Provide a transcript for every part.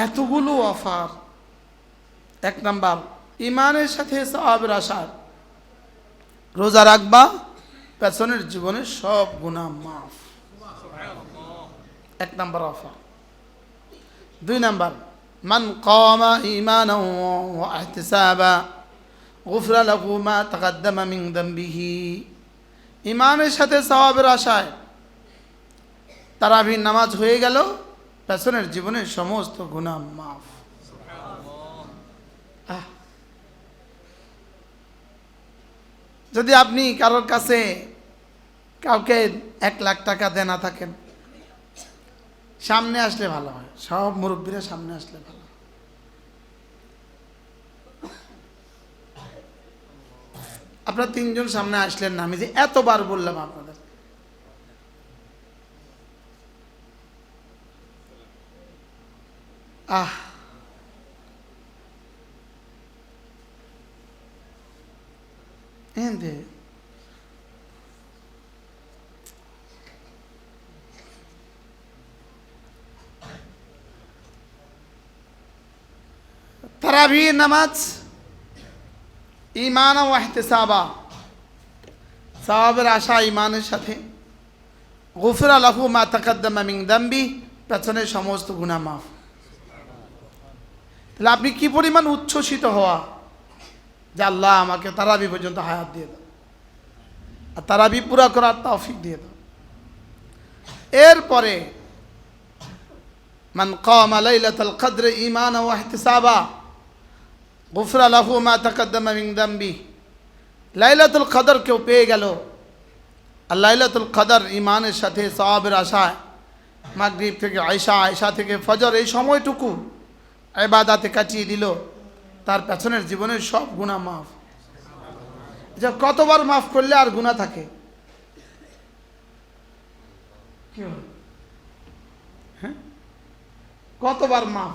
এতগুলো অফার। এক নাম্বার, ইমানের সাথে সওয়াবের আশা। রোজা রাখবা, পেছনের জীবনের সব গুনাহ মাফ। এক নাম্বার অফার। দুই নাম্বার, মান কামা ঈমানান ওয়া ইহতিসাবা গুফরা লাহু মা তাকাদ্দামা মিন যামবিহি। ইমানের সাথে সওয়াবের আশায় তারাবির নামাজ হয়ে গেল, পেছনের জীবনের সমস্ত গুনাহ মাফ। যদি আপনি কারোর কাছে কাউকে 1,00,000 টাকা দেনা থাকেন, সামনে আসলে ভালো হয়, সব মুরব্বীরা সামনে আসলে ভালো। আপনারা 3 জন সামনে আসলেন না, আমি যে এতবার বললাম আপনাদের। তারাবির নামাজ ঈমান ওয়া ইহতিসাবা, সওয়াবের আশা ঈমানের সাথে। গুফরা লাহু মা তাকাদ্দামা মিন যামবি, পেছনের সমস্ত গুনাহ মাফ। তাহলে আপনি কি পরিমাণ উচ্ছ্বসিত হওয়া যে আল্লাহ আমাকে তারাবি পর্যন্ত হায়াত দিয়ে দাও, আর তারাবি পুরা করার তৌফিক দিয়ে দাও। এরপরে মান কামা লাইলাতুল কদর ঈমানান ওয়া ইহতিসাবা গুফরা লাহু মা তাকাদ্দামা মিন যামবি। লাইলাতুল কদর কেউ পেয়ে গেল, আর লাইলাতুল কদর ঈমানের সাথে সওয়াবের আশায় মাগরিব থেকে আয়শা থেকে ফজর এই সময়টুকু ইবাদতে কাটিয়ে দিল, তার পেছনের জীবনের সব গুনাহ মাফ। যে কতবার মাফ করলে আর গুনাহ থাকে? হ্যাঁ, কতবার মাফ,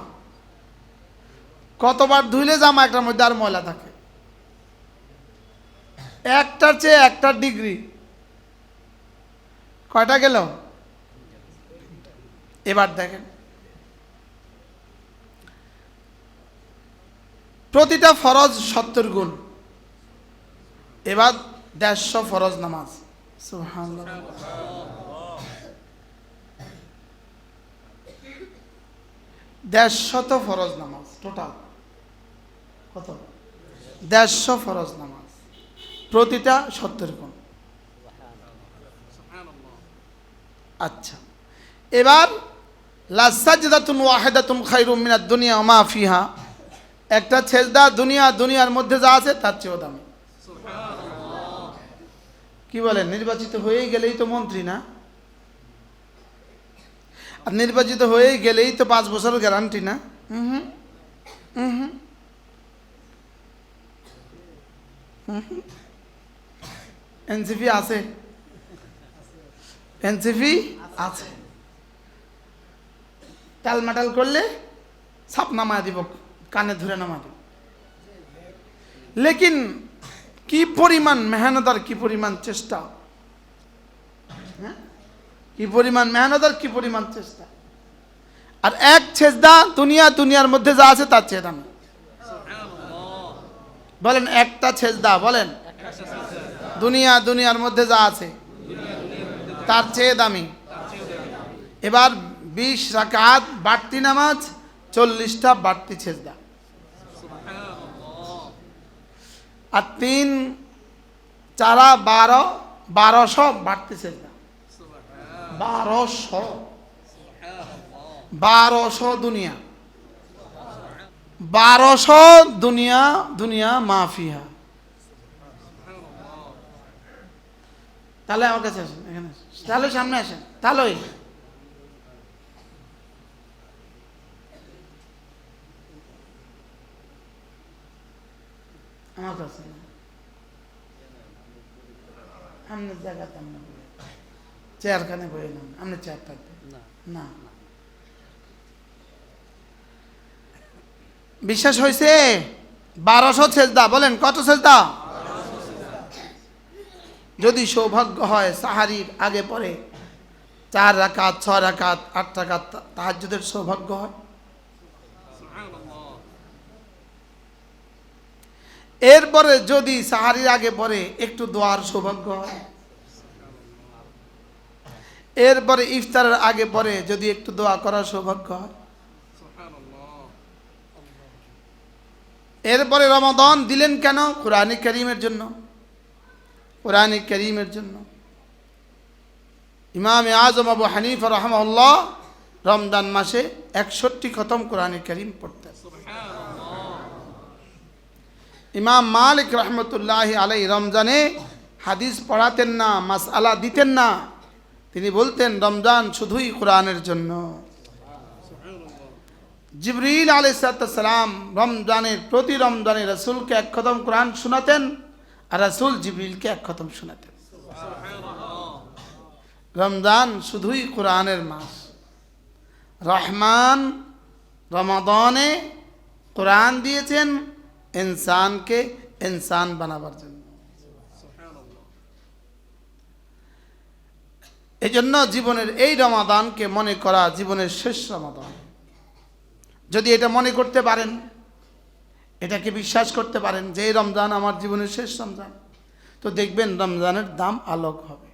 কতবার ধুইলে জামা একটার মধ্যে আর ময়লা থাকে। একটার চেয়ে একটার ডিগ্রি। কয়টা গেল? এবার দেখেন, প্রতিটা ফরজ 70 গুণ। এবার 150 ফরজ নামাজ। সুবহানাল্লাহ। 150 ফরজ নামাজ টোটাল কত? 150 ফরজ নামাজ, প্রতিটা 70 গুণ। আচ্ছা, এবার লা সাজদাতুন ওয়াহিদাতুন খায়রুম মিনাদ দুনিয়া ওয়া মা ফিহা, একটা সেজদা দুনিয়ার মধ্যে যা আছে তার চেয়েও দামি। কি বলেন? নির্বাচিত হয়ে গেলেই তো মন্ত্রী না? আর নির্বাচিত হয়ে গেলেই তো 5 বছরের গ্যারান্টি না? এনসিপি আছে, এনসিপি আছে। টালমাটাল করলে ছাপ নামায় দিব, কানে ধরে নামায় দিব। লেকিন কি পরিমাণ মেহনত আর কি পরিমাণ চেষ্টা, কি পরিমাণ মেহনত আর কি পরিমাণ চেষ্টা। আর এক সেজদা দুনিয়ার মধ্যে যা আছে তার চেয়ে দামি। বলেন, একটা সেজদা, বলেন দুনিয়ার মধ্যে যা আছে তার চেয়ে দামি। এবার 20 রাকাত বাড়তি নামাজ, 40টা বাড়তি সেজদা, আর 3 4 12 1200 বাড়তি সেজদা। 1200 দুনিয়া, 1200 দুনিয়া মাফিহা। তাহলে আমার কাছে আসেন, এখানে তাহলে সামনে আসেন, তাহলে আমার কাছে আপনার জায়গাতে চেয়ারখানে বই এলাম, আপনার চেয়ার থাকবে না। বিশ্বাস হয়েছে? 1200 সেজদা। বলেন কত সেজদা? যদি সৌভাগ্য হয় সাহারির আগে পরে 4 রাকাত 6 রাকাত 8 রাকাত তাহাজ্জুদের সৌভাগ্য হয়, এরপরে যদি সাহারির আগে পরে একটু দোয়ার সৌভাগ্য হয়, এরপরে ইফতারের আগে পরে যদি একটু দোয়া করার সৌভাগ্য হয়, এরপরে রমাদান দিলেন কেন? কোরআনে কারীমের জন্য। কোরআনে কারীমের জন্য ইমামে আজম আবু হানিফা রাহিমাহুল্লাহ রমজান মাসে 61 খতম কোরআনে কারীম পড়তেন। ইমাম মালিক রহমতুল্লাহি আলাইহি রমজানে হাদিস পড়াতেন না, মাসআলা দিতেন না, তিনি বলতেন রমজান শুধুই কোরআনের জন্য। জিবরিল আলাইহিস সালাম প্রতি রমজানে রাসূলকে 1 খতম কোরআন শোনাতেন, আর রাসূল জিবরিলকে 1 খতম শোনাতেন। রমজান শুধুই কোরআনের মাস। রহমান রমাদানে কোরআন দিয়েছেন ইনসানকে ইনসান বানাবার জন্য। এই জন্য জীবনের এই রমাদানকে মনে করা জীবনের শেষ রমাদান। যদি এটা মনে করতে পারেন, এটাকে বিশ্বাস করতে পারেন যে এই রমজান আমার জীবনের শেষ রমজান, তো দেখবেন রমজানের দাম আলোক হবে।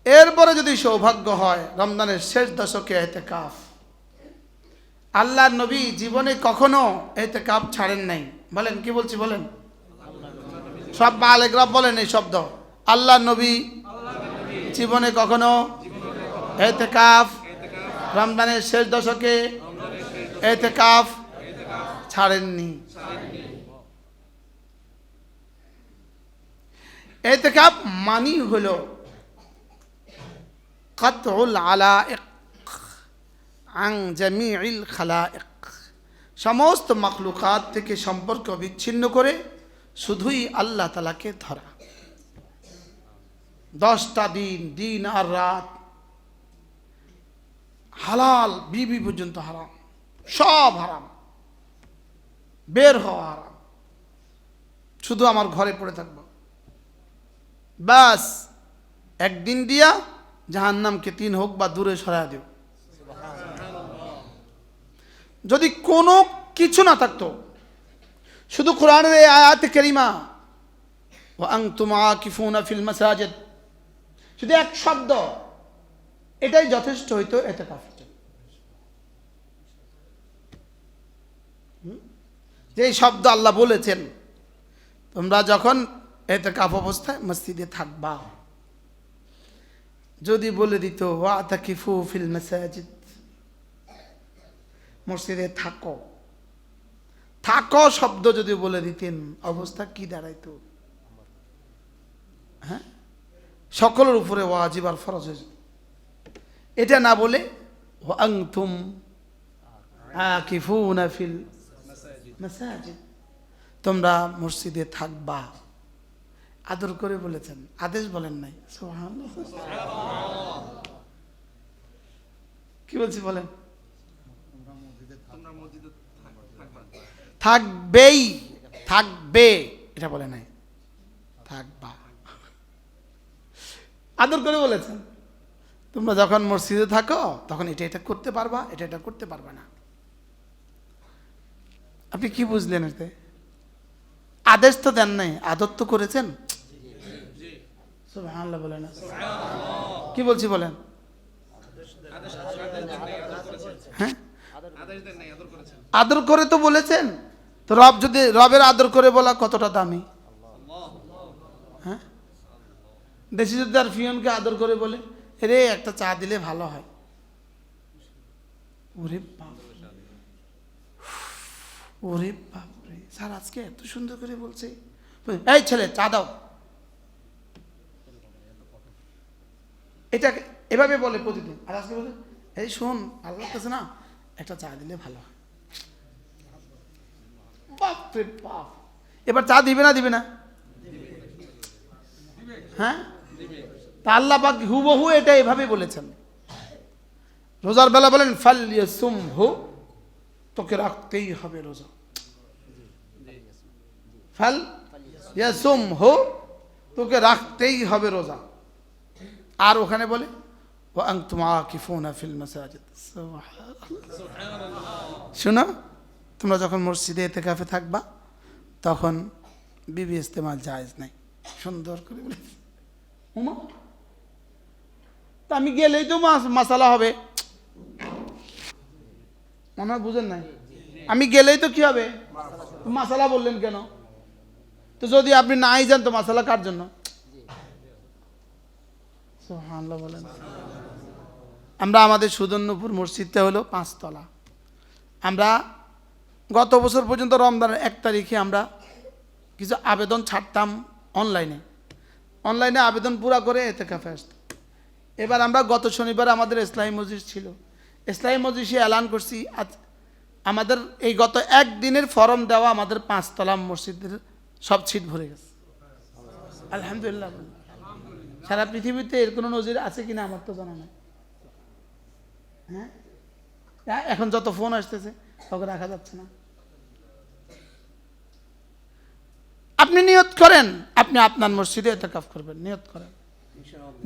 এরপরে যদি সৌভাগ্য হয় রমজানের শেষ দশকে ইতিকাফ, আল্লাহর নবী জীবনে কখনো ইতিকাফ ছাড়েন নাই। বলেন কি বলছি বলেন, সব বালেগরা বলেন এই শব্দ। আল্লাহর নবী জীবনে কখনো ইতিকাফ, রমজানের শেষ দশকে ইতিকাফ ছাড়েননি। ইতিকাফ মানি হলো কাতউল আলাইক আন জামিউল খালাইক, সমস্ত মাখলুকাত থেকে সম্পর্ক বিচ্ছিন্ন করে শুধুই আল্লাহ তাআলাকে ধরা। 10টা দিন আর রাত হালাল বিবি পর্যন্ত হারাম, সব হারাম, বের হওয়া হারাম, শুধু আমার ঘরে পড়ে থাকবো বাস। একদিন দিয়া জাহান্নামকে 3 হোক বা দূরে সরায় দিও। যদি কোনো কিছু না থাকতো, শুধু কোরআনের এই আয়াতে কারিমা ওয়া আনতুম আকিফুনা ফিল মাসাজিদ, শুধু এক শব্দ, এটাই যথেষ্ট হইতো ইতিকাফের জন্য। যে শব্দ আল্লাহ বলেছেন তোমরা যখন ইতিকাফ অবস্থায় মসজিদে থাকবা, যদি বলে দিত ওয়াতাকিফু ফিল মাসাজিদ, মসজিদে থাকো, থাকো শব্দ যদি বলে দিতেন, অবস্থা কি দাঁড়াইতো? হ্যাঁ, সকলের উপরে ওয়াজিব আর ফরজ হয়ে যেত। এটা না বলে ওয়া আনতুম আকিফুনা ফিল মাসাজিদ, তোমরা মসজিদে থাকবা, আদর করে বলেছেন, আদেশ বলেন নাই। সুবহানাল্লাহ, কি বলছি বলেন? থাকবেই, থাকবে এটা বলে নাই, থাকবা, আদর করে বলেছেন। তোমরা যখন মসজিদে থাকো তখন এটা এটা করতে পারবা, এটা এটা করতে পারবা না। আপনি কি বুঝলেন এতে? আদেশ তো দেন নাই, আদর তো করেছেন। সুবহানাল্লাহ বলেন না, কি বলছি বলেন? হ্যাঁ, আদর করে তো বলেছেন। তো রব যদি, রবের আদর করে বলা কতটা দামি। হ্যাঁ, দেশি যদি আর ফিয়নকে আদর করে বলে রে একটা চা দিলে ভালো হয়, ওরে বাপ, ওরে বাপরে, স্যার আজকে এত সুন্দর করে বলছে, এই ছেলে চা দাও, এটা এভাবে বলে প্রতিদিন। আর আজকে বলে এই শোন, আল্লাহ কাছে না একটা চা দিলে ভালো হয়। বাপরে বাপ, এবার চা দিবে না দিবে না? হ্যাঁ, তা আল্লাহ পাক হুবহু এটা এভাবে বলেছেন। রোজার বেলা বলেন ফালইয়াসুমহু, তোকে রাখতেই হবে রোজা। ফালইয়াসুমহু, তোকে রাখতেই হবে রোজা। আর ওখানে বলে ওয়া আনতুম আকিফুনা ফিল মাসাজিদ। সুবহানাল্লাহ, শোনো, তোমরা যখন মসজিদে ইতিকাফে থাকবা তখন বিবি ইস্তেমাল জায়েজ নাই। সুন্দর করে বলেছি উমা, তা আমি গেলেই তো মাসালা হবে, মনে হয় বুঝেন নাই, আমি গেলেই তো কি হবে, মাসালা বললেন কেন? তো যদি আপনি নাই যান তো মাসালা কার জন্য? সুবহানাল্লাহ বলেন। আমরা আমাদের সুদর্ণপুর মসজিদটা হলো 5 তলা। আমরা গত বছর পর্যন্ত রমজানের 1 তারিখে আমরা কিছু আবেদন ছাড়তাম অনলাইনে আবেদন পুরা করে এতেকাফে আসতাম। এবার আমরা গত শনিবার আমাদের ইসলামী মজলিস ছিল, ইসলামী মজলিসে এলান করছি আমাদের এই গত 1 দিনের ফরম দেওয়া আমাদের 5 তলা মসজিদের সব সিট ভরে গেছে। আলহামদুলিল্লাহ। সারা পৃথিবীতে এর কোনো নজির আছে কিনা আমার তো জানা নাই। হ্যাঁ, এখন যত ফোন আসতেছে কাউকে রাখা যাচ্ছে না। আপনি নিয়ত করেন আপনি আপনার মসজিদে ইতিকাফ করবেন, নিয়ত করেন।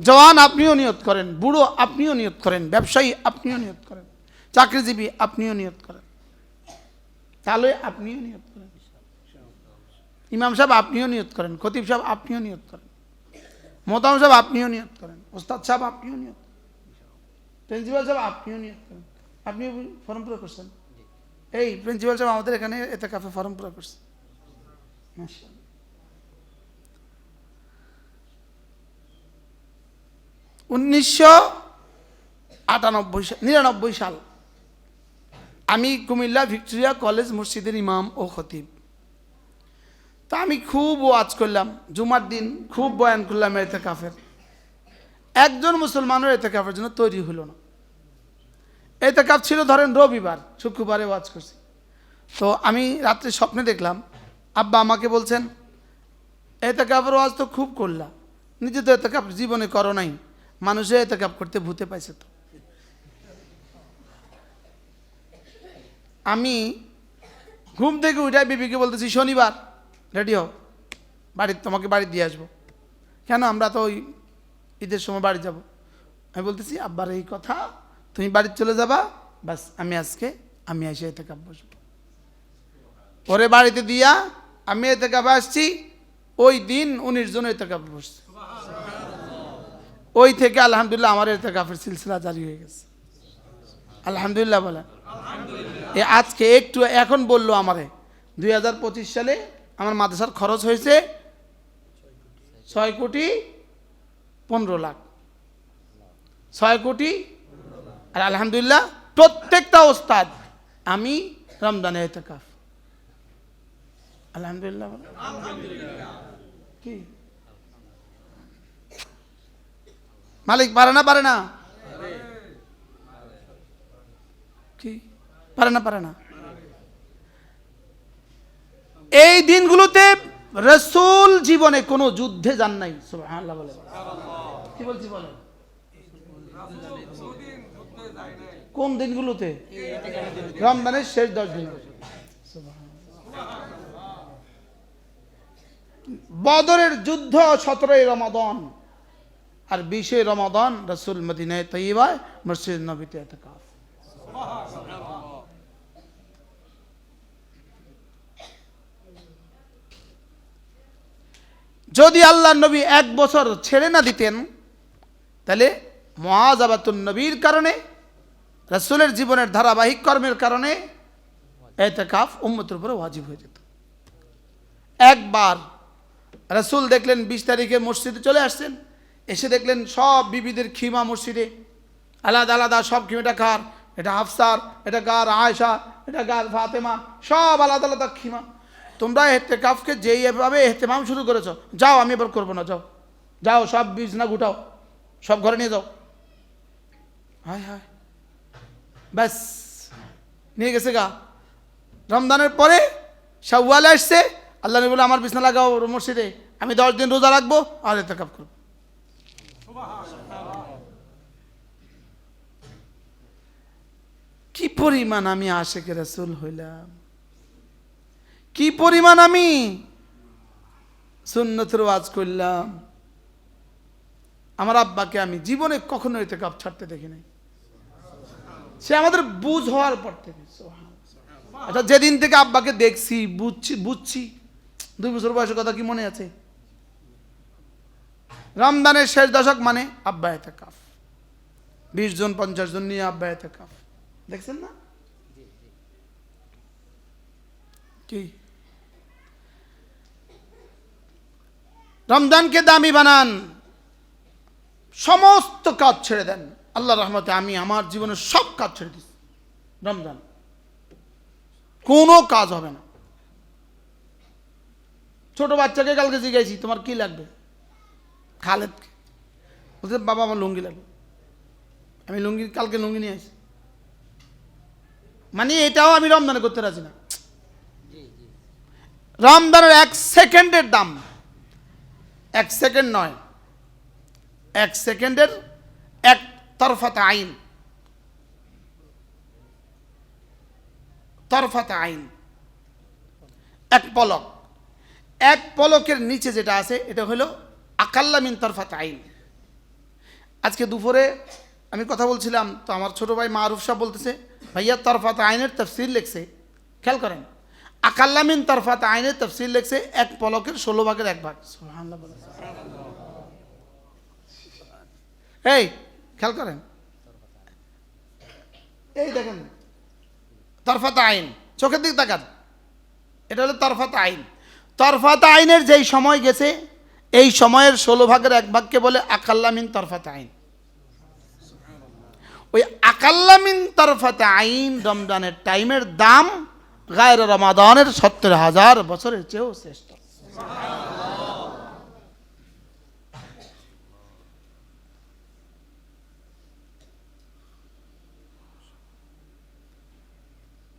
জওয়ান আপনিও নিয়ত করেন, বুড়ো আপনিও নিয়ত করেন, ব্যবসায়ী আপনিও নিয়ত করেন, চাকরিজীবী আপনিও নিয়ত করেন, তাহলে আপনিও নিয়ত করেন, ইমাম সাহেব আপনিও নিয়ত করেন, খতিব সাহেব আপনিও নিয়ত করেন, মোহতামিম সাহেব আপনিও নিয়ত করেন, ওস্তাদ সাহেব আপনিও নিয়ত করেন, প্রিন্সিপাল সাহেব আপনিও নিয়ত করেন। আপনিও ফর্ম পুরো করছেন? এই প্রিন্সিপাল সাহেব আমাদের এখানে ইতিকাফে ফর্ম পুরো করছে। মাশাআল্লাহ। 1999 সাল আমি কুমিল্লা ভিক্টোরিয়া কলেজ মসজিদের ইমাম ও খতিব। তা আমি খুব ওয়াজ করলাম, জুমার দিন খুব বয়ান করলাম ইতিকাফের। একজন মুসলমানের ইতিকাফের জন্য তৈরি হলো না। ইতিকাফ ছিল ধরেন রবিবার, শুক্রবারে ওয়াজ করছি। তো আমি রাত্রে স্বপ্নে দেখলাম আব্বা আমাকে বলছেন ইতিকাফের ওয়াজ তো খুব করলাম, নিজে তো ইতিকাফ জীবনে করো নাই, মানুষে ইতিকাফ করতে ভূতে পাইছে। তো আমি ঘুম থেকে উঠাই বিবিকে বলতেছি শনিবার রেডি হও, তোমাকে বাড়ি দিয়ে আসবো। কেন? আমরা তো ওই ঈদের সময় বাড়ি যাব। আমি বলতেছি আব্বার এই কথা, তুমি বাড়ি চলে যাবা, বাস আমি এসে ইতিকাফ বসবো। পরে বাড়িতে দিয়া আমি ইতিকাফে আসছি, ওই দিন 19 জন ইতিকাফে বসছে। ওই থেকে আলহামদুলিল্লাহ আমার ইতিকাফের সিলসিলা জারি হয়ে গেছে। আলহামদুলিল্লাহ বলেন। আজকে একটু এখন বললো আমারে 2025 সালে আমার মাদ্রাসার খরচ হয়েছে 6,15,00,000, 6 কোটি। আর আলহামদুলিল্লাহ প্রত্যেকটা ওস্তাদ আমি রমজানে ইতিকাফ। আলহামদুলিল্লাহ। কি মালিক পারে না? কি পারে না? এই দিনগুলোতে রাসূল জীবনে কোনো যুদ্ধে যান নাই। সুবহানাল্লাহ বলে। কি বলছি বলেন? কোন দিনগুলোতে? রমজানের শেষ 10 দিন। বদরের যুদ্ধ 17 রমাদান আর 20 রমাদান রাসূল মদিনায় তৈয়বায় মসজিদ নববীতে ইতিকাফ। যদি আল্লাহর নবী 1 বছর ছেড়ে না দিতেন তাহলে মুআযাবাতুন নবীর কারণে, রাসূলের জীবনের ধারাবাহিক কর্মের কারণে ইতিকাফ উম্মতের উপরে ওয়াজিব হয়ে যেত। একবার রাসূল দেখলেন 20 তারিখে মসজিদে চলে আসছেন, এসে দেখলেন সব বিবিদের খিমা মসজিদে আলাদা আলাদা সব খিমাটা কার, এটা হাফসার, এটা কার আয়েশা, এটা কার ফাতেমা, সব আলাদা আলাদা খিমা। তোমরা ইতিকাফকে যেইভাবে ইহতিমাম শুরু করেছো, যাও আমি এবার করবো না, যাও সব বিছনা গুটাও, সব ঘরে নিয়ে যাও। হায় হায়, ব্যাস নিয়ে গেছে গা। রমজানের পরে শাওয়ালে আসছে, আল্লাহ নবী বলে আমার বিছনা লাগাও মসজিদে, আমি 10 দিন রোজা রাখবো আর ইতিকাফ করবো। কি পরিমাণ আমি আশিকে রাসূল হইলাম, কি পরিমাণ আমি সুন্নতের ওয়াজ করলাম। আমার আব্বাকে আমি জীবনে কখনো ইতিকাফ ছাড়তে দেখি নাই, সে আমাদের বুঝ হওয়ার পর থেকে। আচ্ছা, যেদিন থেকে আব্বাকে দেখছি বুঝছি 2 বছর বয়সের কথা কি মনে আছে? রমজানের শেষ দশক মানে আব্বা এতেকাফ, 20 জন 50 জন নিয়ে আব্বা এতেকাফ, দেখছেন না কি? রমজানকে দামি বানান, সমস্ত কাজ ছেড়ে দেন। আল্লাহর রহমতে আমি আমার জীবনের সব কাজ ছেড়ে দিচ্ছি, রমজান কোনো কাজ হবে না। ছোট বাচ্চাকে কালকে জিজ্ঞাসি তোমার কি লাগবে, খালেদকে বলছে বাবা আমার লুঙ্গি লাগবে, আমি লুঙ্গি কালকে লুঙ্গি নিয়ে আসি। মানে এটাও আমি রমজানে করতে রাজি না। রমজানের 1 সেকেন্ডের দাম, 1 সেকেন্ড নয়, 1 সেকেন্ডের এক তরফাতে আইন, তরফাতে আইন, এক পলক, এক পলকের নিচে যেটা আছে এটা হলো আকাল্লা মিন তরফাতে আইন। আজকে দুপুরে আমি কথা বলছিলাম, তো আমার ছোট ভাই মারুফ সাহেব বলতেছে ভাইয়া তরফাতে আইনের তফসির লিখছে, খেয়াল করেন, আকাল্লা মিন তরফাতে আইনের তফসির লিখছে এক পলকের 16 ভাগের 1 ভাগ। সুবহানাল্লাহ বলেন। এই খেয়াল করেন, এই দেখেন তরফাতে আইন, চোখের দিক তাকান, এটা হলো তরফাতে আইন। তরফাতে আইনের যেই সময় গেছে এই সময়ের 16 ভাগের 1 ভাগকে বলে আকাল্লা মিন তরফাতে আইন। ওই আকাল্লা মিন তরফাতে আইন রমজানের টাইমের দাম গায়রে রমাদানের 70,000 বছরের চেয়েও শ্রেষ্ঠ।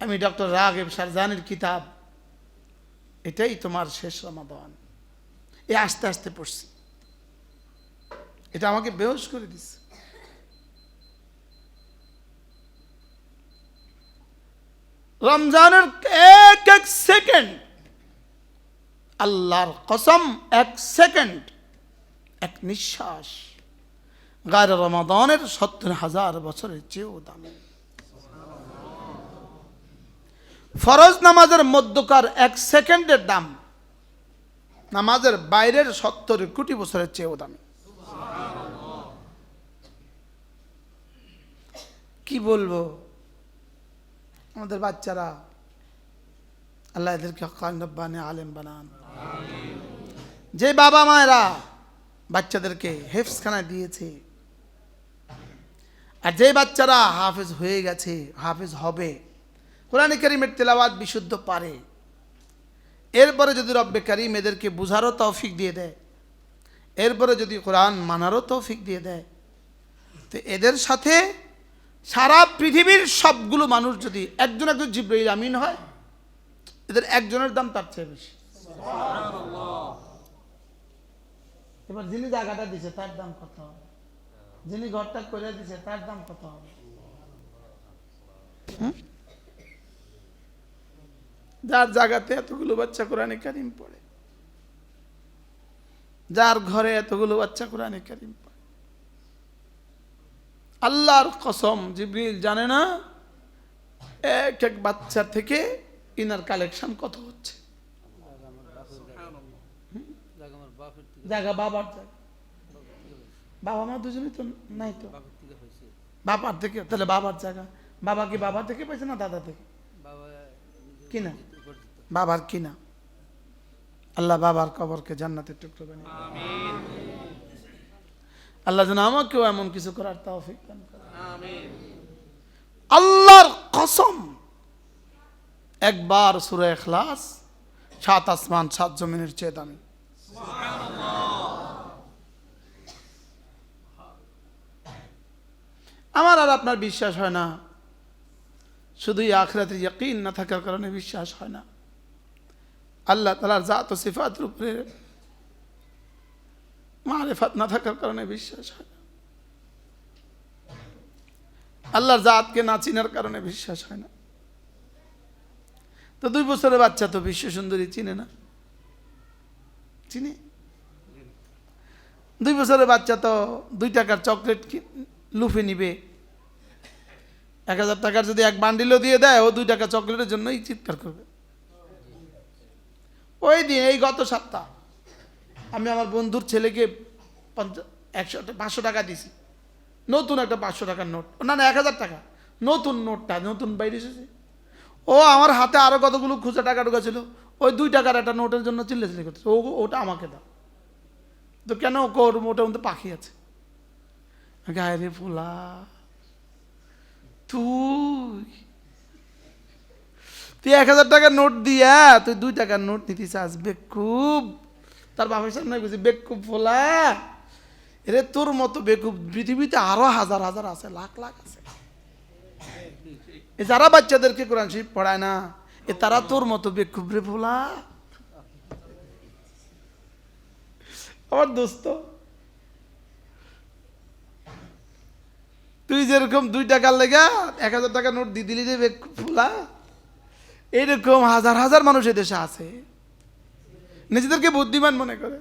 আমি ডক্টর রাগিব শারজানির কিতাব, এটাই তোমার শেষ রমাদান, এ আস্তে আস্তে পড়ছি, এটা আমাকে বেহুশ করে দিচ্ছে। রমজানের এক এক সেকেন্ড, আল্লাহর কসম, 1 সেকেন্ড, এক নিঃশ্বাস গায়রে রমাদানের 70,000 বছরের চেয়েও দামি। ফরজ নামাজের মধ্যকার 1 সেকেন্ডের দাম নামাজের বাইরের 70 কোটি বছরের চেয়েও দামি। কি বলবো, আমাদের বাচ্চারা, আল্লাহ এদেরকে হক্কানি রব্বানি আলেম বানান। যে বাবা মায়েরা বাচ্চাদেরকে হেফজখানায় দিয়েছে, আর যে বাচ্চারা হাফেজ হয়ে গেছে, হাফেজ হবে, কোরআন কারীমের তেলাওয়াত বিশুদ্ধ পারে, এরপরে যদি রব্বে কারীম এদেরকে বুঝারও তৌফিক দিয়ে দেয়, এরপরে যদি কোরআন মানারও তৌফিক দিয়ে দেয়, তো এদের সাথে সারা পৃথিবীর সবগুলো মানুষ যদি একজন একজন জিবরাইল আমিন হয়, এদের একজনের দাম তার চেয়ে বেশি। এবার যিনি জায়গাটা দিছে তার দাম কত হবে, যিনি ঘরটা করে দিছে তার দাম কত হবে? যার জায়গাতে এতগুলো বাচ্চা কোরআনে কারীম পড়ে, যার ঘরে এতগুলো বাচ্চা কোরআনে কারীম পড়ে, আল্লাহর কসম জিবরিল জানে না এক এক বাচ্চা থেকে ইনার কালেকশন কত হচ্ছে। জায়গা বাবার জায়গা, বাবা মা দুজনেই তো নাই, তো বাবার থেকে, তাহলে বাবার জায়গা, বাবা কি বাবা থেকে পাইছে না দাদা থেকে? কিনা, বাবার কিনা। আল্লাহ বাবার কবরকে জান্নাতের টুকরো বানিয়ে, আল্লাহ যেন আমাকেও এমন কিছু করার তৌফিক দান করে। আল্লাহর কসম, একবার সূরা ইখলাস 7 আসমান 7 জমিনের চেয়ে দামি। আমার আর আপনার বিশ্বাস হয় না, শুধুই আখিরাতের ইয়াকিন না থাকার কারণে বিশ্বাস হয় না। আল্লাহ তাআলার জাত ও সিফাতের উপরে মারিফাত না থাকার কারণে বিশ্বাস হয় না। আল্লাহর জাতকে না চিনার কারণে বিশ্বাস হয় না। তো 2 বছরের বাচ্চা তো বিশ্ব সুন্দরী চিনে না, চিনে? 2 বছরের বাচ্চা তো 2 টাকার চকলেট লুফে নিবে, 1000 টাকার যদি এক বান্ডিলও দিয়ে দেয়, ও 2 টাকা চকলেটের জন্যই চিৎকার করবে। ওই দিন এই গত সপ্তাহ আমি আমার বন্ধুর ছেলেকে 500 টাকা দিছি, নতুন একটা 500 টাকার নোট, না 1000 টাকা নতুন নোটটা নতুন বাইরে এসেছে। ও আমার হাতে আরো কতগুলো খুচরা টাকা ঢোকা ছিল, ওই 2 টাকার একটা নোটের জন্য চিল্লাচিল্লি করতেছে, ওটা আমাকে দাও। তো কেন ওর মোটের মধ্যে পাখি আছে। গায়ে রে ফুলা, তুই 1000 টাকার নোট দিয়া তুই 2 টাকার নোট নিতে চাস, বেকুব। তার বাপের সামনে বুঝি বেকুব ফোলা, এরে তোর মতো বেকুব পৃথিবীতে আরো হাজার হাজার আছে, লাখ লাখ আছে। যারা বাচ্চাদেরকে কোরআন শরীফ পড়ায় না, তারা তোর মতো বেকুব রে ফোলা। আমার দোস্ত, তুই যেরকম 2 টাকার লেগা 1000 টাকা নোট দিয়ে দিলি রে বেকুব ফোলা, এইরকম হাজার হাজার মানুষ এদেশে আছে, নিজেদেরকে বুদ্ধিমান মনে করে।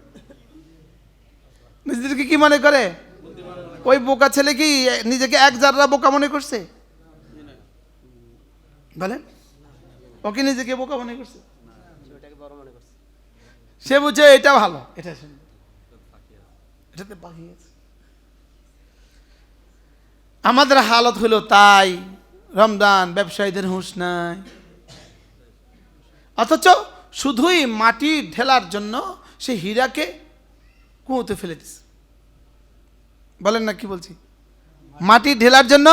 নিজেদেরকে কি মনে করে? ওই বোকা ছেলে কি নিজেকে 1 জাররা বোকা মনে করছে? বলেন, ও কি নিজেকে বোকা মনে করছে? সে বুঝে এটা ভালো, এটা এটাতে পাখি আছে। আমাদের হালত হলো তাই, রমজান ব্যবসায়ীদের হুঁশ নাই, অথচ শুধুই মাটি ঢেলার জন্য সে হীরাকে কুয়োতে ফেলে দিছে। বলেন না কি বলছি? মাটি ঢেলার জন্য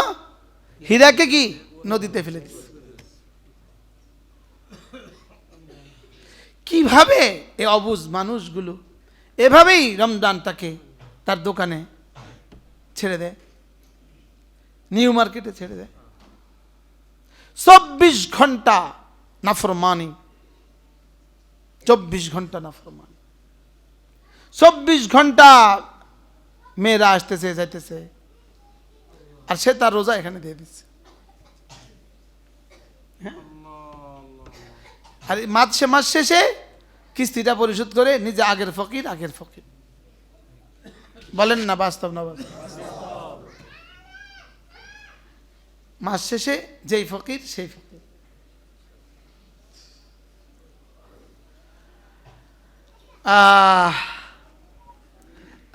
হীরাকে কি নদীতে ফেলে দিছে। কিভাবে এই অবুঝ মানুষগুলো এভাবেই রমজানটাকে তার দোকানে ছেড়ে দেয়, নিউ মার্কেটে ছেড়ে দেয়। 24 ঘন্টা নাফরমানি, 24 ঘন্টা নাফরমানি, 24 ঘন্টা মেয়েরা আসতেছে যাইতেছে, আর সে তার রোজা এখানে দিয়ে দিচ্ছে। আর মাস শেষে কিস্তিটা পরিশোধ করে নিজে আগের ফকির। বলেন না বাস্তব না বাস্তব? মাস শেষে যেই ফকির সেই ফকির।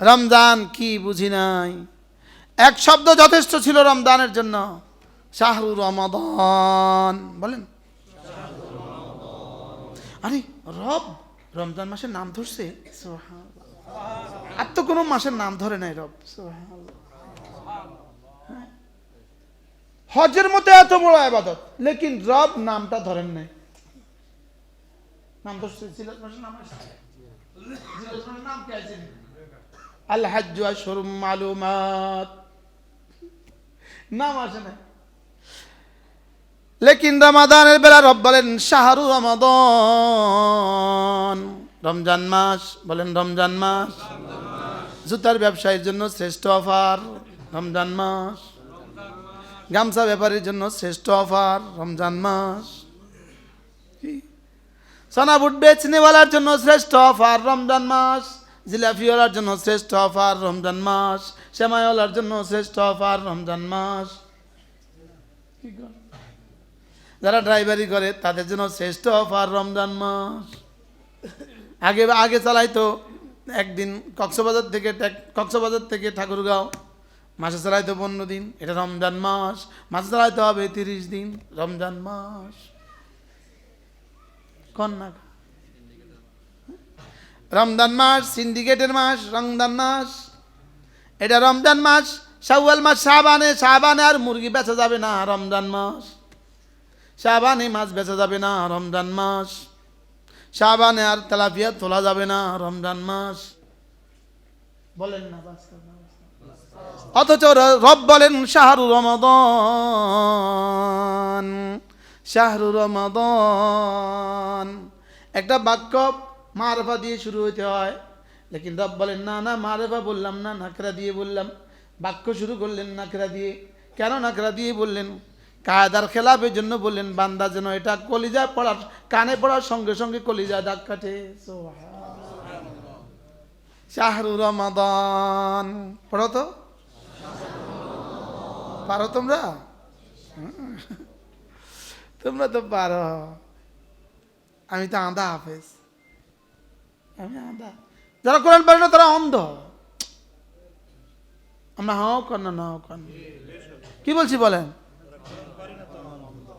রমজান কি বুঝি নাই, এক শব্দ যথেষ্ট ছিল রমজানের জন্য, শাহরু রমাদান। বলেন, আরে রব রমজান মাসের নাম ধরছে, আর তো কোনো মাসের নাম ধরে নাই রব। হজের মতো এত বড় ইবাদত, লেকিন রব নামটা ধরেন নাই। নাম ধরছে জিলাত মাসের নাম আসছে, জিলাত মাসের নাম কি আছে? আল হাজ্জু আশহুরুম মালুমাত, নাম আসে না। লেকিন রমাদানের বেলা রব বলেন শাহরু রমাদান, রমজান মাস। বলেন রমজান মাস। জুতার ব্যবসায়ীর জন্য শ্রেষ্ঠ অফার রমজান মাস, গামছা ব্যাপারীর জন্য শ্রেষ্ঠ অফার রমজান মাস, সোনা বুট বেচনেওয়ালার জন্য শ্রেষ্ঠ অফার রমজান মাস, জিলাপিওয়ালার জন্য শ্রেষ্ঠ অফার রমজান মাস, সেমাইওয়ালার জন্য শ্রেষ্ঠ অফার রমজান মাস, যারা ড্রাইভারি করে তাদের জন্য শ্রেষ্ঠ অফার রমজান মাস। আগে চালাইতো একদিন কক্সবাজার থেকে ঠাকুরগাঁও, মাসে চালাইতো 15 দিন, এটা রমজান মাস। মাসে চালাইতে হবে 30 দিন, রমজান মাস। কন্যা রমজান মাস সিন্ডিকেটের মাস, রমজান মাস, এটা রমজান মাস। শাওয়াল মাস, শাবানে আর মুরগি বেচা যাবে না, রমজান মাস। শাবানে মাছ বেচা যাবে না, রমজান মাস। শাবানে আর তেলাপিয়া তোলা যাবে না, রমজান মাস। বলেন না বাস্তব? অথচ রব বলেন শাহরু রমাদান, শাহরু রমাদান। একটা বাক্য মারফা দিয়ে শুরু হইতে হয়, লেকিন রব বলেন না না, মারফা বললাম না, নাকরা দিয়ে বললাম। বাক্য শুরু করলেন নাকরা দিয়ে। কেন নাকরা দিয়ে বললেন? কায়দার খেলাফের জন্য বললেন, বান্দা যেন এটা কলিজা পড়ার, কানে পড়ার সঙ্গে সঙ্গে কলিজা দাগ কাটে। শাহরু রমাদান পড়ো তো, পারো তোমরা? তোমরা তো পারো, আমি তো আধা হাফেজ। আমি আন্ধা। যারা কোরআন পড়ে না তারা অন্ধ। আমরা হাও কর না নাও কর না। কি বলছি বলেন?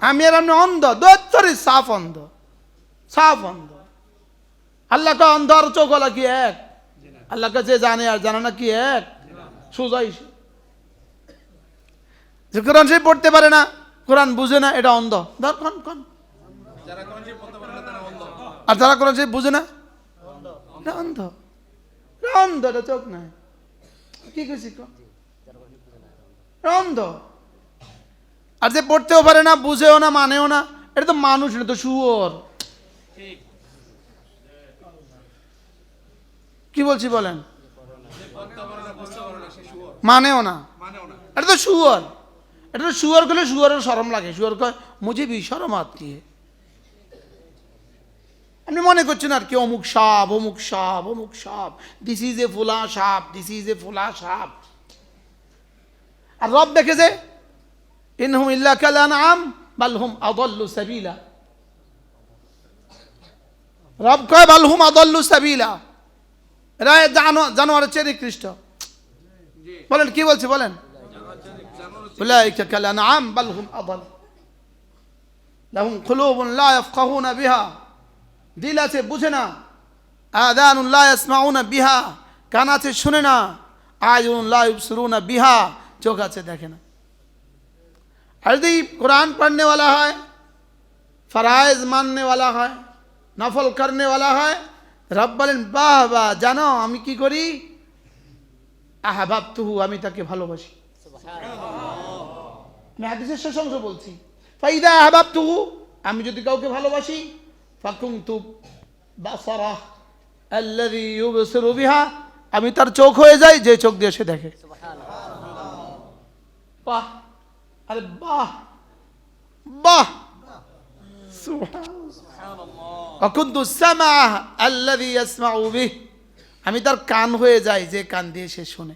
আমি আর আপনি অন্ধ, দত্তরি সাফ অন্ধ, সাফ অন্ধ। আল্লাহ কা অন্ধ আর চোখওয়ালা কি এক? আল্লাহ কা যে জানে আর জানে না কি এক? সোজাই। যে কোরআন শরীফ পড়তে পারে না, কোরআন বুঝে না, এটা অন্ধ। ধর কোন কোন আর যারা কোরআন শরীফ বুঝে না এটা অন্ধ। এটা অন্ধ, এটা চোখ নাই। কি কইছি অন্ধ। আর যে পড়তেও পারে না, বুঝেও না, মানেও না, এটা তো মানুষ না, তো শুয়োর। কি বলছি বলেন? মানেও না, এটা তো শুয়োর। এটা তো শুয়োর করলে শুয়োরের শরম লাগে। শুয়োর কয় মুঝে ভি শরম আতি है। আপনি মনে করছেন আর কি অমুক সাপ, অমুক সাপ, অমুক সাপ, দিস ইজ এ ফুলা সাপ, দিস ইজ এ ফুলা সাপ। আর রব দেখে যে ইনহুম ইল্লা কাল আনআম বাল হুম আদাল্লু সাবিলা। রব কয় বাল হুম আদাল্লু সাবিলা, এরা জানোয়ারের চেয়ে নিকৃষ্ট। বলেন কি বলছে বলেন? উলাইকা কাল আনআম বাল হুম আদাল। লাহুম কুলুবুন লা ইয়াফকাহুনা বিহা, দিল আছে বুঝে না। আযানুন লা ইয়াসমাউনা বিহা, কান আছে শুনে না। আয়ুন লা ইবসিরুনা বিহা, চোখ আছে দেখে না। আর যদি কোরআন পढ़ने वाला है, फराइज मानने वाला है, नफल करने वाला है, रब বলেন বাহ বাহ, জানো আমি কি করি? আহবাবতুহু, আমি তাকে ভালোবাসি। আমি হাদিসের শেষ অংশ বলছি। ফাইদা আহবাবতুহু, আমি যদি কাউকে ভালোবাসি, ফাকুনতু বাসারাহ আল্লাযী ইউবসিরু বিহা, আমি তার চোখ হয়ে যাই যে চোখ দিয়ে সে দেখে। বাহ, আরে বাহ বাহ, সুবহানাল্লাহ। অকুনতু সামাহ আল্লাযী ইয়াসমাউ বিহি, আমি তার কান হয়ে যাই যে কান দিয়ে সে শুনে।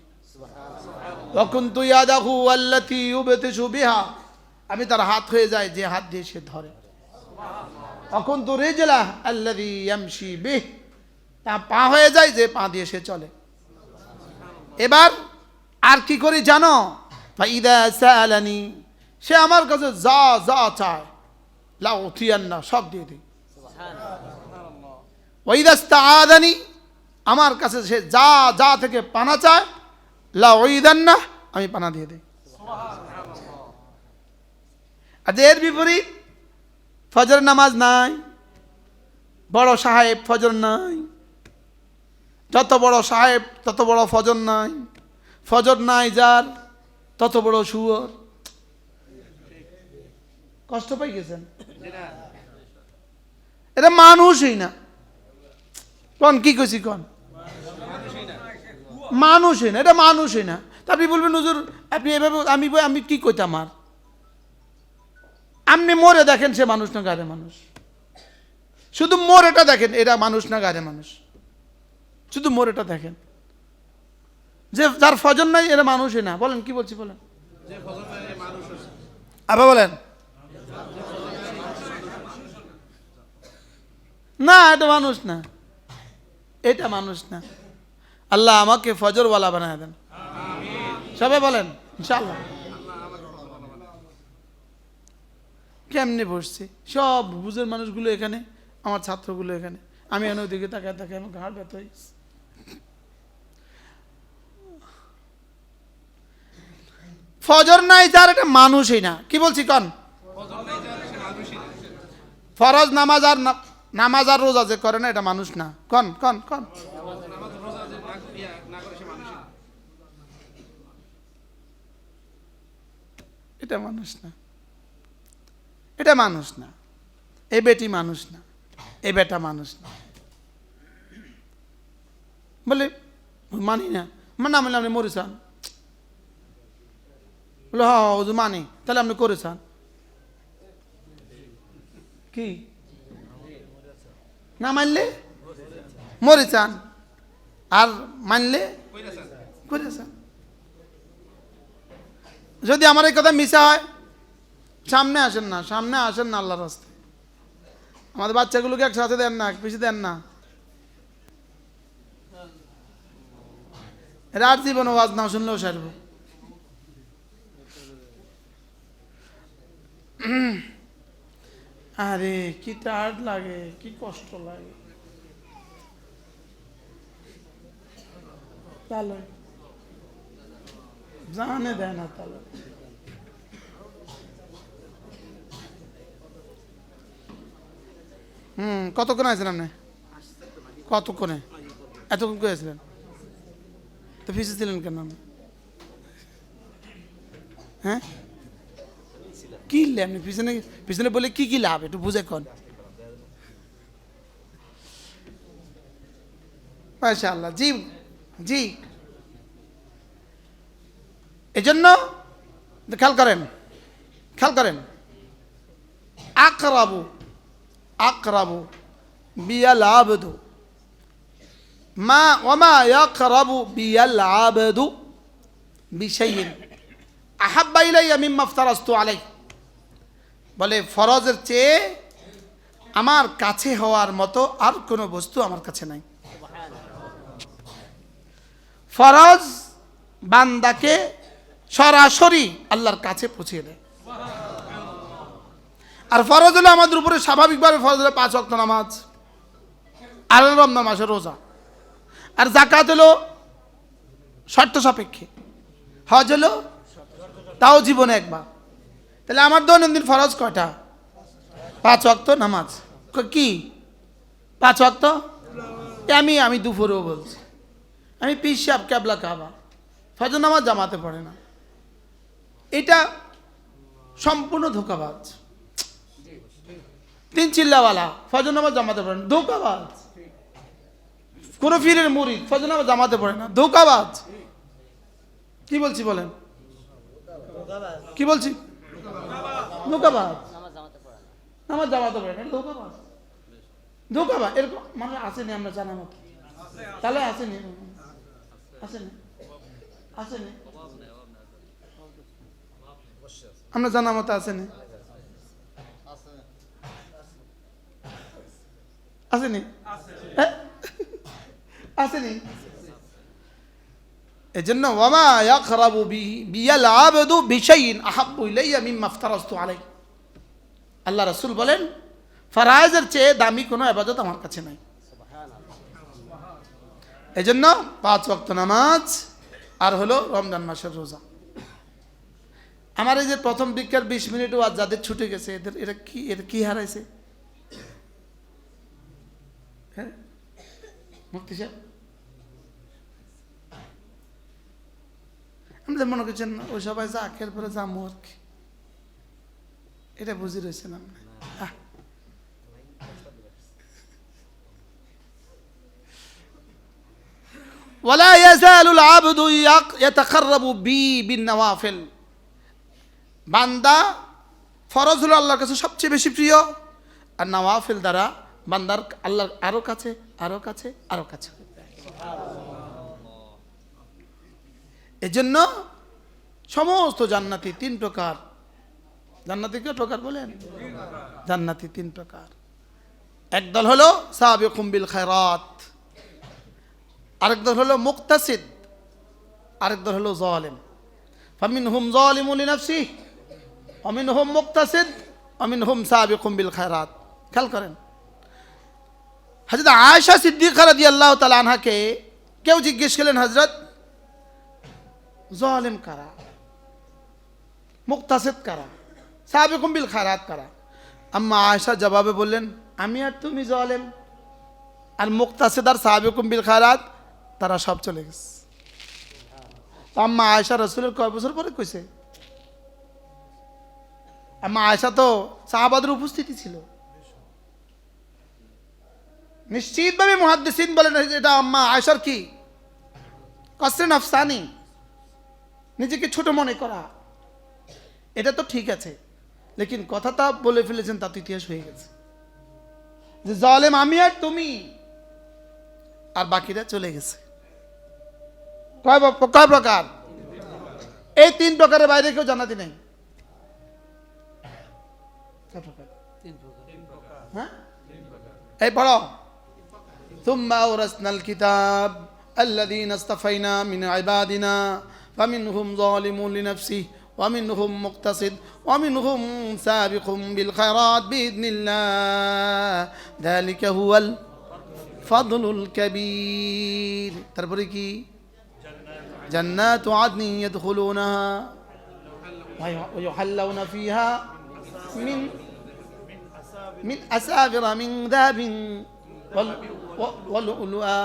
অকুনতু ইয়াদাহু আল্লাতী ইউবতিশু বিহা, আমি তার হাত হয়ে যাই যে হাত দিয়ে সে ধরে। অকুনতু রিজলাহ আল্লাযী ইয়ামশি বিহি, তা পা হয়ে যায় যে পা দিয়ে সে চলে। এবার আর কি করি জানো? ফাইদা সাআলানি, সে আমার কাছে যা যা চায়, লা উতিয়ান্না, সব দিয়ে দিই। ওয়াইদা ইস্তাআযানি, আমার কাছে সে যা যা থেকে পানা চায়, লা উইদান্না, আমি পানা দিয়ে দিই। আর এর বিপরীত, ফজর নামাজ নাই, বড় সাহেব ফজর নাই, যত বড় সাহেব তত বড় ফজর নাই, ফজর নাই যার তত বড় শুয়োর। কষ্ট পাই গেছেন? এটা মানুষই না। কোন কি কইছি কোন? মানুষই না, এটা মানুষই না। তা আপনি বলবেন হুজুর আপনি এভাবে, আমি কি কইতাম? আর আপনি মরে দেখেন সে মানুষ না গায়ে মানুষ। শুধু মরেটা দেখেন, এরা মানুষ না গায়ে মানুষ। শুধু মরেটা দেখেন, যে যার ফজর নাই এরা মানুষই না। বলেন কি বলছি বলেন? আবার বলেন না, এটা মানুষ না, এটা মানুষ না। আল্লাহ আমাকে ফজরওয়ালা বানায় দেন, সবাই বলেন ইনশাআল্লাহ। কেমনে বসছি সব বুঝের মানুষগুলো এখানে, আমার ছাত্রগুলো এখানে, আমি এনে ওদিকে তাকায় তাকায় আমার ঘাড় ব্যথা হয়েছে। ফজর নাই যার, এটা মানুষই না। কি বলছি কন? ফরজ নামাজ আর রোজা যে করে না, এটা মানুষ না। কন কন কন, এটা মানুষ না, এটা মানুষ না। এ বেটি মানুষ না, এ বেটা মানুষ না। বলে মানি না, না মানলে আপনি মরেছেন। বলে হ্যাঁ মানি, তাহলে আপনি করেছেন কি? না মানলে মরেছেন, আর মানলে করেছেন। যদি আমার এই কথা মিশা হয়, সামনে আসেন না, সামনে আসেন না আল্লাহর রাস্তায়। আমাদের বাচ্চাগুলোকে একসাথে দেন না, পিছিয়ে দেন না। রাত জীবন ওয়াজ না শুনলেও সারবে। আরে কি টায়ার্ড লাগে, কি কষ্ট লাগে। তাহলে জানে দেয় না। তাহলে কতক্ষণ আছেন আপনি? কতক্ষণে? এতক্ষণ করে আছিলেন তো ফিসে ছিলেন কেন? হ্যাঁ কি আপনি পিছনে পিছনে বলে কি কি লাভ একটু বুঝে কন। মাশাআল্লাহ। জি জি, এজন্য খেয়াল করেন, খেয়াল করেন, আকরাবু আকরাবু বিয়াল আবদু মা ওয়ামা ইয়াকরাবু বিয়াল আবদু বিশাইইন আহাব্বা ইলাইয়া মিম্মা ইফতারাস্তু আলাইহি। বলে ফরজের চেয়ে আমার কাছে হওয়ার মতো আর কোনো বস্তু আমার কাছে নাই। ফরজ বান্দাকে সরাসরি আল্লাহর কাছে পৌঁছে দেয়। আর ফরজ হলো আমাদের উপরে স্বাভাবিকভাবে ফরজ হলো 5 ওয়াক্ত নামাজ আর রমজান মাসের রোজা। আর যাকাত হলো শর্ত সাপেক্ষে, হজ হলো তাও জীবনে একবার। তাহলে আমার দৈনন্দিন ফরজ কয়টা? 5 ওয়াক্ত নামাজ। কি 5 ওয়াক্ত? আমি দুপুরেও বলছি, আমি পিসাব ক্যাবলা কাবা, ফজর নামাজ জামাতে পড়ে না। এটা সম্পূর্ণ ধোঁকাবাজ। 3 চিল্লাওয়ালা ফজর নামাজ জামাতে পড়ে না, ধোঁকাবাজ। কোন ফিরের মুরিদ ফজর নামাজ জামাতে পড়ে না, ধোঁকাবাজ। কি বলছি বলেন? কি বলছি? ধোঁকাবাজ। নামাজ জামাতে পড়ে না, ধোঁকাবাজ। ধোঁকাবাজ এরকম মানে আসেনি আমরা জানা মতো। তাহলে আসেনি, আসেনি, আসেনি, আমরা জানা মতো আসেনি, আসেনি, আসেনি। এজন্য ওয়ামা ইয়াকরাবু বিয়াল আবদু বিশাইইন আহাব্বু ইলাইয়া মিম্মা ইফতারাস্তু আলাইহি। আল্লাহ রাসূল বলেন ফরজের চেয়ে দামি কোনো ইবাদত আমার কাছে নাই। এজন্য 5 ওয়াক্ত নামাজ আর হলো রমজান মাসের রোজা। আমার এই যে প্রথম দিককার 20 মিনিট ওয়াজ যাদের ছুটে গেছে, এদের কি হারাইছে? হ্যাঁ মুফতি সাহেব, আমাদের মনে করছেন ওই সবাই যা আখের পরে যা মোর, এটা বুঝি রয়েছেন আপনি। ওয়ালা ইয়াজালুল আবদু ইয়াতাকাররাবু বিন-নওয়াফিল। বান্দা ফরজ হলো আল্লাহর কাছে সবচেয়ে বেশি প্রিয়, আর নওয়াফিল দ্বারা বান্দার আল্লাহর আরো কাছে, আরো কাছে, আরো কাছে। এজন্য সমস্ত জান্নাতি 3 প্রকার। জান্নাতি কয় প্রকার বলেন? জান্নাতি 3 প্রকার। একদল হলো সাবিকুম বিল খায়রাত, আরেক দল হলো মুক্তাসিদ, আরেক দল হলো জালিম। ফামিনহুম যালিমুন লিনাফসিহি ওয়া মিনহুম মুক্তাসিদ ওয়া মিনহুম সাবিকুম বিল খায়রাত। খেয়াল করেন, হযরত আয়েশা সিদ্দিকা রাদিয়াল্লাহু তাআলা আনহাকে কেউ জিজ্ঞেস করলেন, হযরত জালিম কারা, মুক্তাসিদ কারা, সাবিকুম বিল খায়রাত কারা? আম্মা আয়েশা জবাবে বললেন, আমি আর তুমি জালিম, আর মুক্তাসিদ আর সাবিকুম বিল খায়রাত তারা সব চলে গেছে। আম্মা আয়েশা রাসূলের কয় বছর পরে কইছে? আম্মা আয়েশা তো সাহাবাদের উপস্থিতি ছিল। নিশ্চিতভাবে মুহাদ্দিসিন বলেন এটা আম্মা আয়েশার কি কসরে নফসানি, নিজেকে ছোট মনে করা। এটা তো ঠিক আছে, লেকিন কথাটা বলে ফেলেছেন তা তো ইতিহাস হয়ে গেছে যে জালেম আমি আর তুমি, আর বাকিরা চলে গেছে। কয় প্রকার? এই 3 প্রকারের বাইরে কেউ জান্নাতি নেই। হ্যাঁ এই পড়ো, সুম্মা আওরাসনাল কিতাব الذين اصطفينا من عبادنا فمنهم ظالم لنفسه ومنهم مقتصد ومنهم سابق بالخيرات بإذن الله ذلك هو الفضل الكبير তারপরে কি جنات عدن يدخلونها ويحلون فيها من أساور من ذهب ولؤلؤا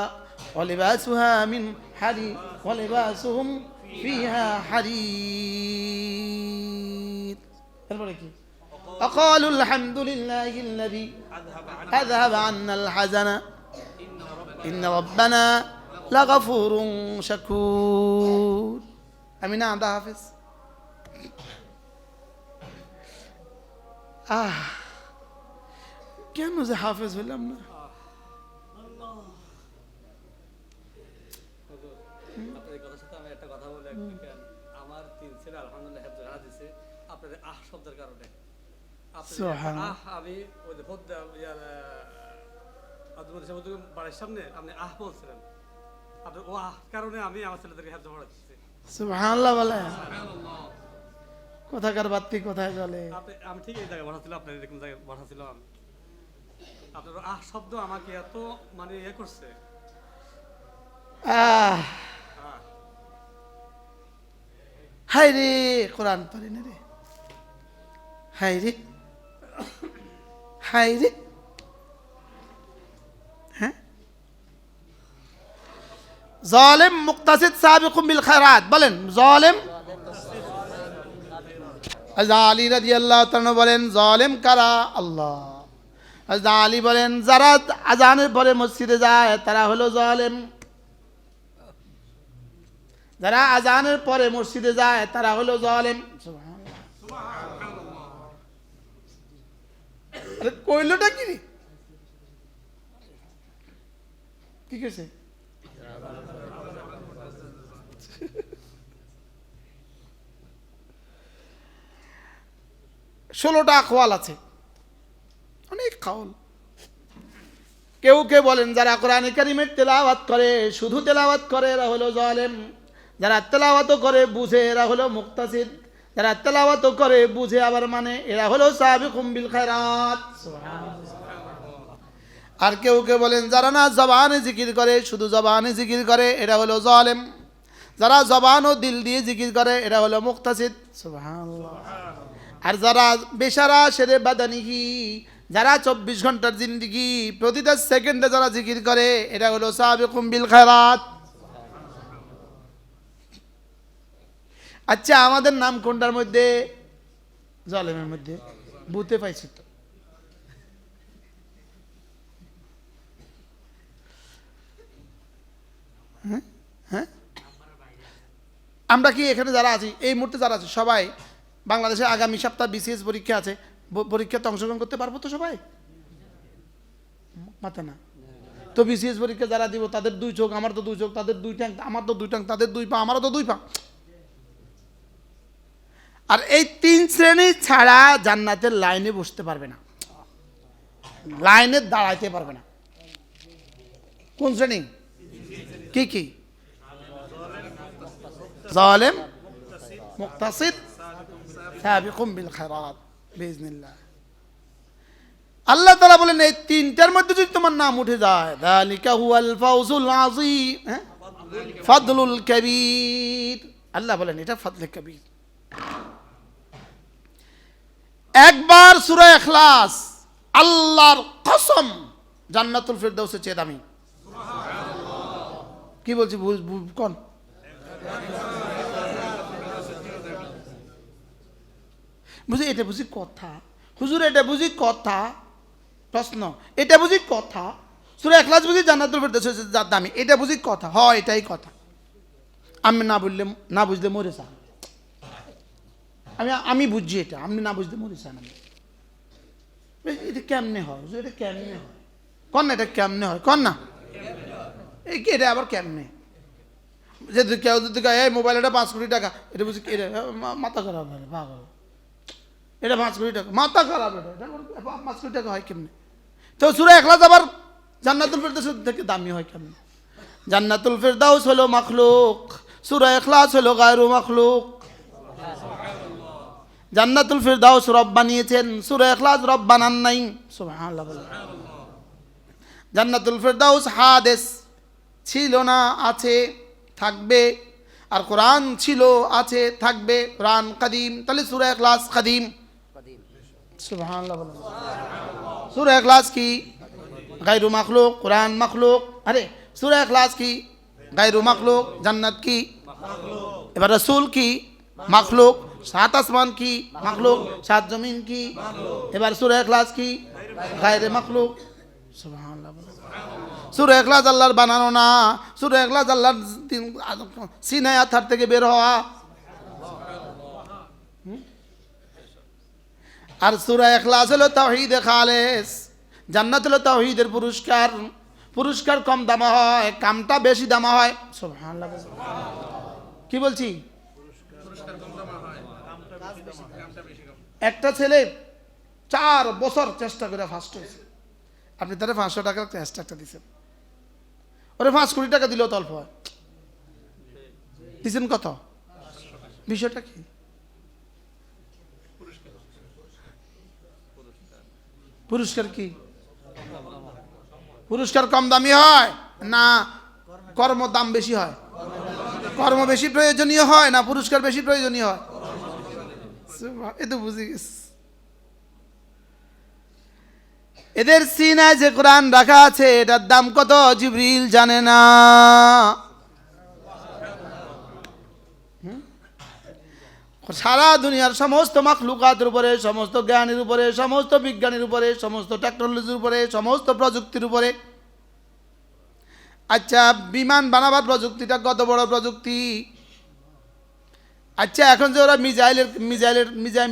ولباسها من حرير ولباسهم فيها حرير وقالوا الحمد لله الذي أذهب عنا الحزن إن ربنا لغفور شكور أمين عند حافظ কেন যে হাফেজ হইলাম না আপনাদের কথার সাথে আমি একটা কথা বলে আমার 3 ছেলে আলহামদুলিল্লাহ হেফজ জানা দিয়েছে আপনাদের শব্দের কারণে সুবহানাল্লাহ আমি ওই যে ফদ্দা আব্দুল সাহেব বাড়ির সামনে আপনি বলছিলেন আপনার ও কারণে আমি আমার ছেলেদেরকে হেফজ পড়াচ্ছি সুবহানাল্লাহ বলে কথাকার বাতি কোথায় চলে আমি ঠিক এই জায়গায় বসাছিলাম আপনার এরকম জায়গায় বসাছিলাম আপনার শব্দ আমাকে এত মানে ইয়ে করছে হাই রে কোরআন পারি না রে হাই রে হাই রে হ্যাঁ জালেম মুক্তাসিদ সাবিকুম বিল খায়রাত বলেন জালেম আলী রাদিয়াল্লাহু তাআলা বলেন জালেম কারা আল্লাহ আলী বলেন যারা আজানের পরে মসজিদে যায় তারা হলো জালেম যারা আজানের পরে মসজিদে যায় তারা হলো জালেম আরে কইলটা কি কি কইছে ষোলোটা আকওয়াল আছে অনেক কাউল কেউ কেউ বলেন যারা কোরআনে কারিমের তেলাওয়াত করে শুধু তেলাওয়াত করে এরা হলো জালেম যারা তেলাওয়াতও করে বুঝে এরা হলো মুক্তাসিদ যারা তেলাওয়াতও করে বুঝে আবার মানে এরা হলো সাবিকুম বিল খায়রাত আর কেউ কেউ বলেন যারা না জবানে জিকির করে শুধু জবানে জিকির করে এরা হলো জালেম যারা জবান ও দিল দিয়ে জিকির করে এরা হলো মুক্তাসিদ সুবহানাল্লাহ আর যারা বেশারা সেরে বাদানিহি যারা 24 ঘন্টার জিন্দেগি প্রতিটা সেকেন্ডে যারা জিকির করে এরা হলো সাবিকুম বিল খায়রাত আচ্ছা আমাদের নাম কোনটার মধ্যে জালেমের মধ্যে বুঝতে পাইছি তো হ্যাঁ হ্যাঁ আমরা কি এখানে যারা আছি এই মুহূর্তে যারা আছে সবাই বাংলাদেশে আগামী সপ্তাহ বিসিএস পরীক্ষা আছে পরীক্ষাতে অংশগ্রহণ করতে পারবো তো সবাই মাথা না তো বিসিএস পরীক্ষা যারা দিব তাদের 2 চোখ আমার তো 2 চোখ তাদের 2 ট্যাঙ্ক আমার তো 2 ট্যাঙ্ক তাদের 2 পা আমারও তো 2 পা আর এই 3 শ্রেণী ছাড়া জান্নাতের লাইনে বসতে পারবে না লাইনে দাঁড়াইতে পারবে না কোন শ্রেণী কি কি জালেম মুক্তাসিদ সাবিকুম বিল খায়রাত বিইজনিল্লাহ আল্লাহ তাআলা বলেন এই তিনটার মধ্যে যদি তোমার নাম উঠে যায় যালিকা হুয়াল ফাউজুল আযীম হ্যাঁ ফাদলুল কবীর আল্লাহ বলেন এটা ফাদলে কবীর একবার সূরা ইখলাস আল্লাহর কসম জান্নাতুল ফিরদাউসের চেয়ে দামি সুবহানাল্লাহ কি বলছি কোন বুঝি এটা বুঝি কথা হুজুর এটা বুঝি কথা প্রশ্ন এটা বুঝি কথা সূরা ইখলাস বুঝি জান্নাতুল ফিরদাউসের দামি এটা বুঝি কথা হয় এটাই কথা আমি না বুঝলে মরে যান আমি বুঝছি এটা আপনি না বুঝতে মরে যান আমি এটা কেমনে হয় এটা কেমনে হয় কন না এটা কেমনে হয় কন না এই কি এটা আবার কেমনে যদি কেউ যদি এই মোবাইল এটা 5 কোটি টাকা এটা বুঝি এটা মাথা খারাপ হয় পাগল এটা 5 কোটি টাকা মাথা খারাপ এটা 5 কোটি টাকা হয় কেমনে তো সূরা ইখলাস আবার জান্নাতুল ফিরদাউস থেকে দামি হয় কেমনে জান্নাতুল ফেরদাউস হলো মাখলুক, সূরা ইখলাস হলো গায়রু মাখলুক। জান্নাতুল ফেরদাউস রব বানিয়েছেন, সূরা ইখলাস রব বানান নাই। সুবহানাল্লাহ। জান্নাতুল ফেরদাউস হাদিস ছিল না, আছে, থাকবে। আর কোরআন ছিল, আছে, থাকবে। কোরআন কাদিম, তাহলে সূরা ইখলাস কাদিম। সুবহানাল্লাহ। সূরা ইখলাস কি? গায়রু মাখলুক। কোরআন মাখলুক। আরে সূরা ইখলাস কি? গায়রু মাখলুক। জান্নাত কি? এবার রাসূল কি? মাখলুক। সাত আসমান কি? মাখলুক। সাত জমিন কি? এবার সূরা ইখলাস কি? গায়রে মাখলুক। সুবহানাল্লাহ। সূরা ইখলাস আল্লাহর বানানো না, সূরা ইখলাস আল্লাহর সিনায় আথার থেকে বের হওয়া। আর সূরা ইখলাস হলো তাওহীদে খালেস। জান্নাত হলো তাওহীদের পুরস্কার। পুরস্কার কম দামে হয়, কামটা বেশি দামে হয়। সুবহানাল্লাহ। কি বলছি? একটা ছেলে 4 বছর চেষ্টা করে ফার্স্ট হয়েছে, আপনি তারা 500 টাকার টেস্ট একটা দিচ্ছেন, ওরে 5 কোটি টাকা দিলেও তো অল্প হয়। দিচ্ছেন কত? বিষয়টা কি? পুরস্কার কি? পুরস্কার কম দামি হয় না কর্ম দাম বেশি হয়? কর্ম বেশি প্রয়োজনীয় হয় না পুরস্কার বেশি প্রয়োজনীয় হয়? এ তো বুঝে গেছে। এদের সিনায় যে কোরআন রাখা আছে এটার দাম কত জিবরিল জানে না। সারা দুনিয়ার সমস্ত মাখলুকাতের উপরে, সমস্ত জ্ঞানের উপরে, সমস্ত বিজ্ঞানের উপরে, সমস্ত টেকনোলজির উপরে, সমস্ত প্রযুক্তির উপরে। আচ্ছা, বিমান বানাবার প্রযুক্তিটা কত বড় প্রযুক্তি? আচ্ছা, এখন যে ওরা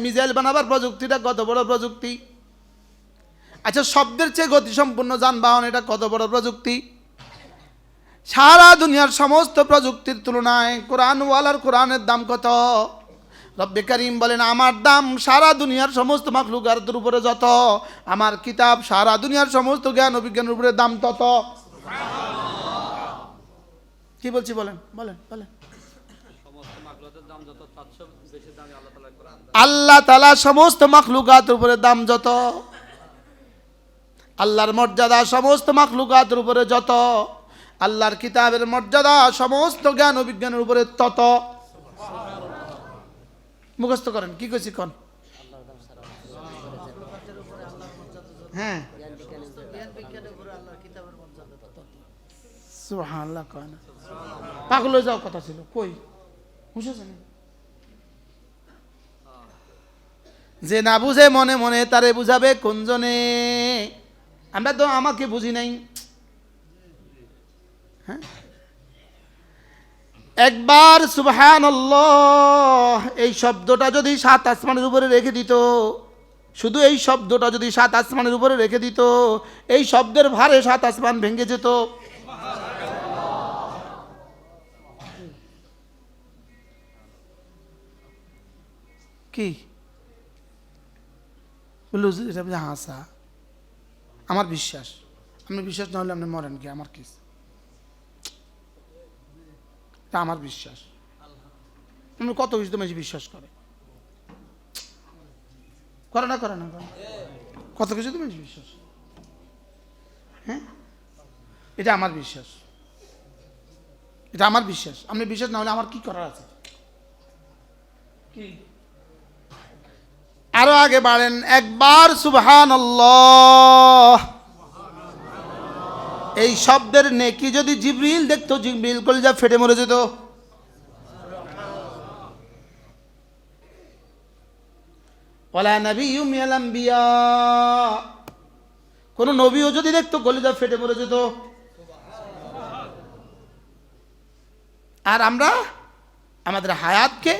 মিসাইল বানাবার প্রযুক্তিটা কত বড় প্রযুক্তি? আচ্ছা, শব্দের চেয়ে গতিসম্পন্ন যানবাহন, এটা কত বড় প্রযুক্তি? সারা দুনিয়ার সমস্ত প্রযুক্তির তুলনায় কোরআনওয়ালার কোরআনের দাম কত? রব্বে কারীম বলেন, আমার দাম সারা দুনিয়ার সমস্ত মাখলুকাতের উপরে যত, আমার কিতাব সারা দুনিয়ার সমস্ত জ্ঞান ও বিজ্ঞানের উপরে দাম তত। কি বলছি বলেন বলেন বলেন। আল্লাহ তাআলা সমস্ত মাখলুকাতের উপরে দাম যত, আল্লাহর মর্যাদা সমস্ত মাখলুকাতের উপরে যত, আল্লাহর কিতাবের মর্যাদা সমস্ত জ্ঞান ও বিজ্ঞানের উপরে তত। মুখস্থ করেন, কি কইছি কোন? হ্যাঁ, সুবহানাল্লাহ। কয় না পাগল হয়ে যাওয়ার কথা ছিল, কই বুঝেছেন? যে না বুঝে মনে মনে তারে বুঝাবে কোনজনে? আমরা তো আমাকে বুঝি নাই। হ্যাঁ, একবার সুবহানাল্লাহ এই শব্দটা যদি 7 আসমানের উপরে রেখে দিত, শুধু এই শব্দটা যদি 7 আসমানের উপরে রেখে দিত, এই শব্দের ভারে 7 আসমান ভেঙে যেত। কি বললো? এটা হাসা আমার বিশ্বাস, আপনি বিশ্বাস না হলে আপনি মরেন কি? আমার কি? আমার বিশ্বাস। আপনি কত কিছু তো বেশি বিশ্বাস করে না করে না, কত কিছু তো বেশি বিশ্বাস। হ্যাঁ, এটা আমার বিশ্বাস, এটা আমার বিশ্বাস। আপনি বিশ্বাস না হলে আমার কি করার আছে? কি আরো আগে বাড়েন একবার সুবহানাল্লাহ। এই শব্দের নেকি যদি জিবরিল দেখতো, জিবরিল কলিজা ফেটে মরে যেত। ওয়ালা নাবিয়্যুম মিনাল আম্বিয়া, কোন নবীও যদি দেখতো কলিজা ফেটে মরে যেত। আর আমরা আমাদের হায়াতকে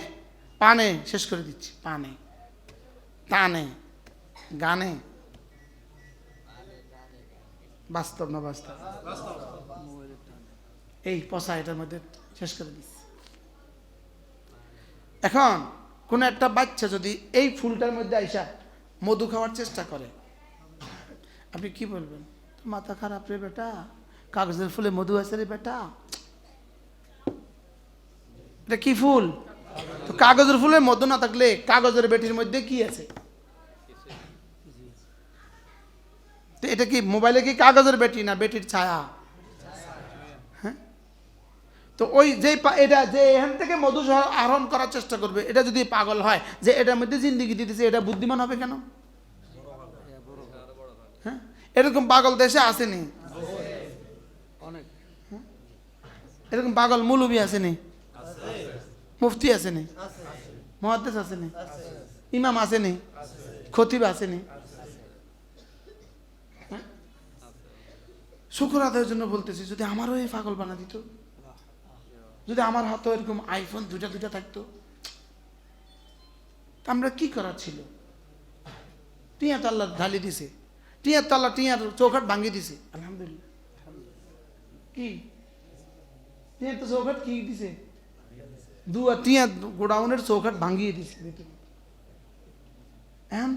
পানে শেষ করে দিচ্ছি, পানে টানে গানে। বাস্তব না বাস্তব? এই পচা এটার মধ্যে শেষ করে দিচ্ছি। এখন কোন একটা বাচ্চা যদি এই ফুলটার মধ্যে আইসা মধু খাওয়ার চেষ্টা করে, আপনি কি বলবেন? মাথা খারাপ রে বেটা, কাগজের ফুলে মধু আছে রে বেটা, এটা কি ফুল? তো কাগজের ফুলে মধু না থাকলে কাগজের বেটির মধ্যে কি আছে? তো এটা কি মোবাইলে কি কাগজের বেটি না বেটির ছায়া? হ্যাঁ, তো ওই যে এটা যে এখান থেকে মধু আহরণ করার চেষ্টা করবে, এটা যদি পাগল হয় যে এটার মধ্যে জিন্দিগি দিতেছে, এটা বুদ্ধিমান হবে কেন? হ্যাঁ, এরকম পাগল দেশে আসেনি অনেক। এরকম পাগল মৌলবী আসেনি, মুফতি আসেনি, মুহাদ্দিস আসেনি, ইমাম আসেনি, খতিব আসেনি। শুকর আদায়ের জন্য বলতেছি, যদি আমারও এই পাগল বানা দিত, যদি আমার হাতে এরকম আইফোন দুটা থাকতো, তা আমরা কি করার ছিল? টিয়া তো আল্লাহ ঢালি দিছে, টিয়ার তো আল্লাহ টিয়ার চৌখাট ভাঙিয়ে দিছে, আলহামদুলিল্লাহ। কি টিয়ার তো চৌখাট কি দিছে? টিয়া গোডাউনের চৌখাট ভাঙিয়ে দিছে। এখন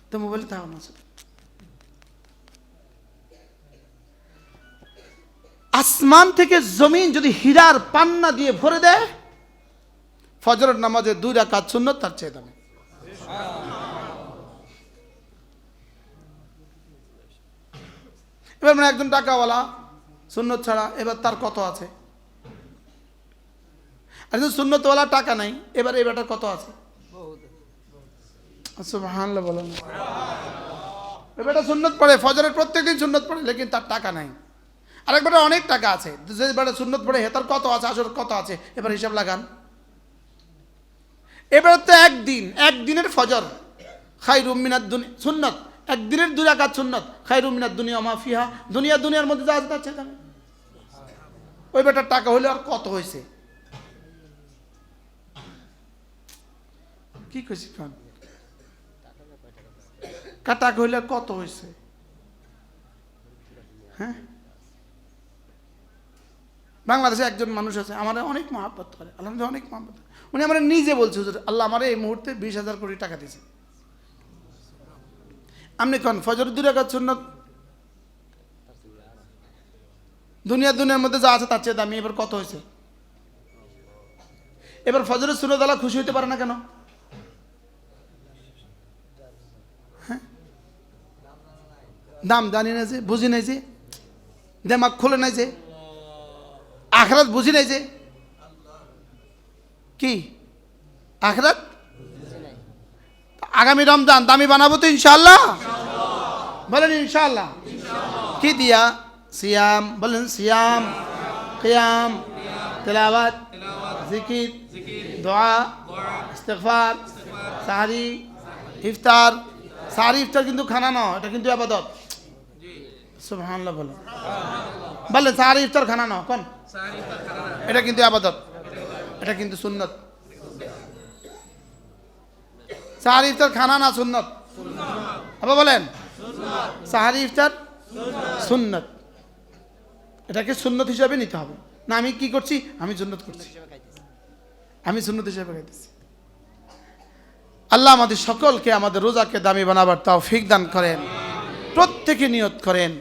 তো মোবাইলে তাও না, আসমান থেকে জমিন যদি হীরার পান্না দিয়ে ভরে দেয়, ফজরের নামাজে 2 রাকাত সুন্নত তার চেয়ে দামি। এবার মানে একজন টাকাওয়ালা সুন্নত ছাড়া, এবার তার কত আছে? একজন সুন্নতওয়ালা টাকা নাই, এবার এবারটার কত আছে? সুবহানাল্লাহ বলেন। এবারটা সুন্নত পড়ে, ফজরের প্রত্যেকদিন সুন্নত পড়ে, লেকিন তার টাকা নাই। আরেকবার অনেক টাকা আছে, যে এবারে সুন্নত পড়ে হেতার কত আছে, আসর কত আছে, এবার হিসাব লাগান। এবার তো একদিনের ফজর খায়রুম মিনাদ দুনিয়া সুন্নত, একদিনের 2 রাকাত সুন্নত খায়রুম মিনাদ দুনিয়া মা ফিহা, দুনিয়ার মধ্যে যা আছে তার চেয়ে দামি। ওই বেটার টাকা হইলে আর কত হয়েছে? কি কইছি খান, টাকা হইলে আর কত হয়েছে? হ্যাঁ, বাংলাদেশে একজন মানুষ আছে, আমার অনেক মহাব্বত করে, আলহামদুলিল্লাহ অনেক মহাব্বত। উনি আমার নিজে বলছে, হুজুর আল্লাহ আমার এই মুহূর্তে 20,000 কোটি টাকা দিয়েছে। আপনি কোন ফজর 2 রাকাত সুন্নত দুনিয়ার মধ্যে যা আছে তার চেয়ে দামি, এবার কত হয়েছে? এবার ফজরের সুন্নত আল্লাহ খুশি হইতে পারে না কেন? হ্যাঁ, দাম জানি না যে, বুঝি নাই যে, দেমাগ খোলে নাই যে, আখরাত বুঝি নাই যে। কি আখরাত? আগামী রমজান দামি বানাবো তো ইনশাআল্লাহ, বলেন ইনশাআল্লাহ। কি দিয়া? সিয়াম, বলেন সিয়াম, কিয়াম, তেলাওয়াত, জিকির, দোয়া, ইস্তিগফার, সাহরি, ইফতার। সাহরি ইফতার কিন্তু খানা নয়, এটা কিন্তু ইবাদত। সুবহানাল্লাহ বলেন, বলেন সাহরি ইফতার খানা নয়, কোন? এটা কিন্তু ইবাদত, এটা কিন্তু সুন্নত। সাহরি ইফতার খানা না সুন্নত? আবার বলেন, সাহরি ইফতার সুন্নত, এটাকে সুন্নত হিসাবে নিতে হবে না। আমি কি করছি? আমি সুন্নত করছি, আমি সুন্নত হিসাবে খাইতেছি। আল্লাহ আমাদের সকলকে আমাদের রোজাকে দামি বানাবার তৌফিক দান করেন। প্রত্যেকে নিয়ত করেন,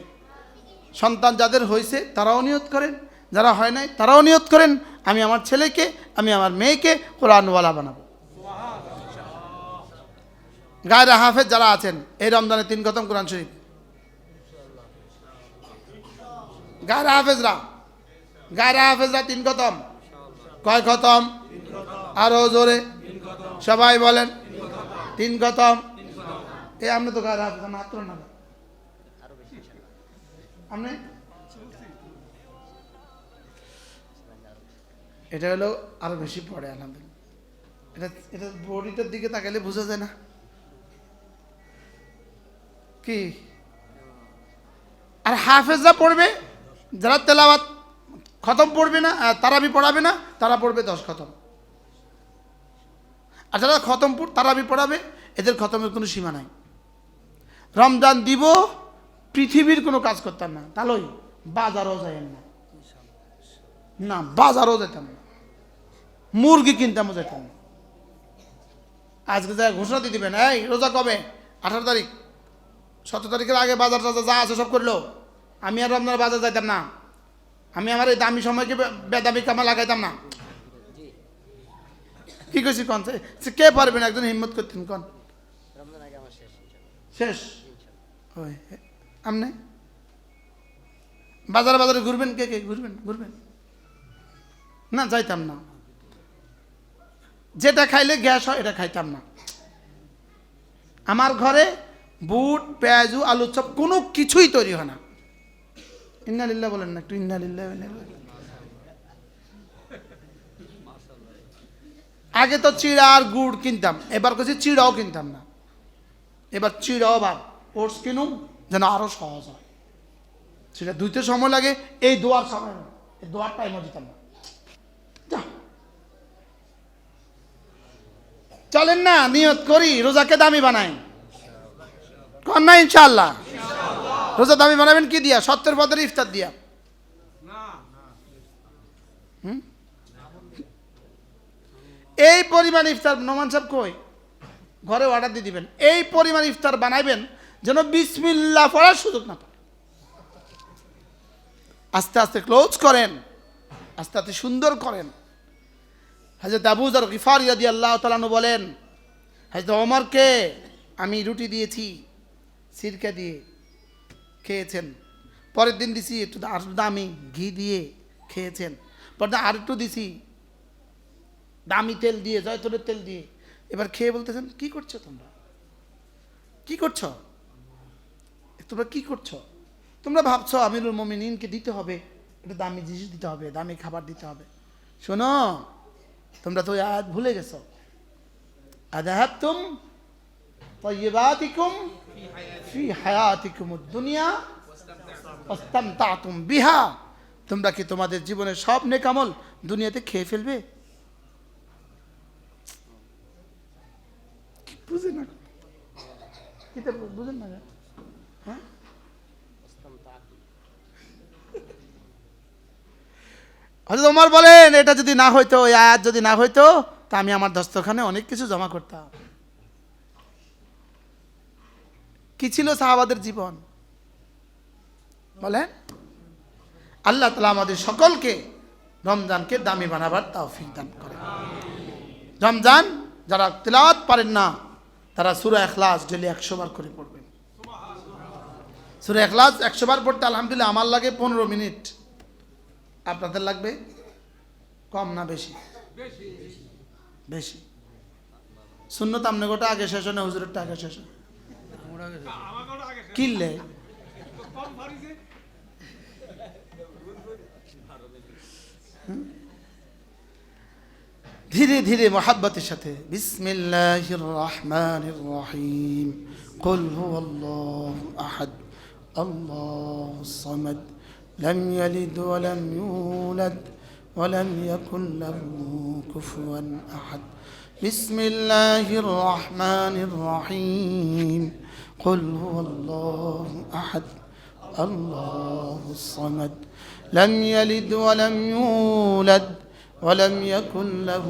সন্তান যাদের হয়েছে তারাও নিয়ত করেন, যারা হয় নাই তারাও নিয়ত করেন, আমি আমার ছেলেকে, আমি আমার মেয়েকে কোরআনওয়ালা বানাবো। গায়রে হাফেজ যারা আছেন, এই রমজানে 3 খতম কোরআন শরীফ। গায়রে হাফেজরা 3 খতম। কয় খতম? আরো জোরে সবাই বলেন, 3 খতম। এই আপনি তো গায়রে হাফেজ না, হাত না আপনি। এটা হলো আরো বেশি পড়ে আলহামদুলিল্লাহ। এটা বডিটার দিকে তাকালে বোঝা যায় না কি? আর হাফেজরা পড়বে, যারা তেলাওয়াত খতম পড়বে না, তারাবি পড়াবে না, তারা পড়বে 10 খতম। আর যারা খতম তারাবি পড়াবে, এদের খতমের কোনো সীমা নাই। রমজান দিব, পৃথিবীর কোনো কাজ করতাম না, তাহলে বাজারও যাইেন না, বাজারও যেতাম না, মুরগি কিনতামও যেতাম না। আজকে যা ঘোষণা দিয়ে দিবেন, এই রোজা কবে? 18 তারিখ, 17 তারিখের আগে বাজার টাজার যা আছে সব করলো, আমি আর রমজান বাজার যাইতাম না, আমি আমার এই দামি সময়কে বেদামি কামা লাগাইতাম না। কি কইছি কন? কে পারবেন একজন হিম্মত করতেন কন? শেষ ওই আমনে বাজারে বাজারে ঘুরবেন, কে কে ঘুরবেন না? যাইতাম না। যেটা খাইলে গ্যাস হয় এটা খাইতাম না। আমার ঘরে বুট, পেঁয়াজু, আলু চপ কোনো কিছুই তৈরি হয় না। ইন্নালিল্লাহ বলেন না একটু, ইন্নালিল্লাহ। আগে তো চিড়া আর গুড় কিনতাম, এবার কিছু চিড়াও কিনতাম না। এবার চিড়াও বা ওটস কিনুম যেন আরো সহজ হয়। সেটা ধুইতে সময় লাগে, এই দোয়ার সময় না, এই দোয়ার টাইমও দিতাম না। চলেন না নিয়ত করি রোজাকে দামি বানাই, কর না ইনশাআল্লাহ। রোজা দামি বানাবেন কি দিয়া? সত্যের পদের ইফতার দিয়া। এই পরিমাণ ইফতার নোমান সাহেব কই ঘরে অর্ডার দিয়ে দিবেন, এই পরিমাণ ইফতার বানাইবেন যেন বিসমিল্লাহ পড়ার সুযোগ না পায়। আস্তে আস্তে ক্লোজ করেন, আস্তে আস্তে সুন্দর করেন। হযরত আবু যর গিফারী রাদিয়াল্লাহু তাআলা আনহু বলেন, হযরত ওমরকে আমি রুটি দিয়েছি সিরকা দিয়ে, খেয়েছেন। পরের দিন দিছি একটু দামি ঘি দিয়ে, খেয়েছেন। পরে আর একটু দিছি দামি তেল দিয়ে, জয়তুনের তেল দিয়ে। এবার খেয়ে বলতেছেন, কি করছো তোমরা? কি করছো তোমরা? কি করছো তোমরা? ভাবছো আমিরুল মুমিনিনকে দিতে হবে, এটা দামি জিনিস দিতে হবে, দামি খাবার দিতে হবে। শোনো, তোমরা তো আয়াত ভুলে গেছো। আযাহাবতুম তাইয়্যিবাতিকুম ফি হায়াতিকুমুদ দুনিয়া ওয়াস্তামতাতুম বিহা। তোমরা কি তোমাদের জীবনের সব নেক আমল দুনিয়াতে খেয়ে ফেলবে? বুঝেন না? বুঝেন না? হ্যাঁ, হযরত ওমর বলেন, এটা যদি না হইতো, এই আয়াত যদি না হইতো, তা আমি আমার দস্তরখানে অনেক কিছু জমা করতাম। কি ছিল সাহাবাদের জীবন বলেন? আল্লাহ তাআলা আমাদের সকলকে রমজানকে দামি বানাবার তৌফিক দান করেন। রমজান যারা তিলাওয়াত পারেন না, তারা সূরা ইখলাস ডেইলি 100 বার করে পড়বেন। সূরা ইখলাস 100 বার পড়তে আলহামদুলিল্লাহ আমার লাগে 15 মিনিট। আপনাদের লাগবে কম না বেশি? বেশি। সুন্নত আমনে গোটা আগে শেষ হয় না হুজুরেরটা আগে শেষ হয়? কিনলে ধীরে ধীরে মোহাব্বতের সাথে বিসমিল্লাহির রহমানির রহিম। কুল হুয়াল্লাহু আহাদ আল্লাহুস সামাদ লাম ইয়ালিদ ওয়া লাম ইউলাদ ওয়া লাম ইয়াকুল লাহু কুফুয়ান আহাদ। বিসমিল্লাহির রহমানির রহিম। কুল হুয়াল্লাহু আহাদ আল্লাহুস সামাদ লাম ইয়ালিদ ওয়া লাম ইউলাদ ولم يكن له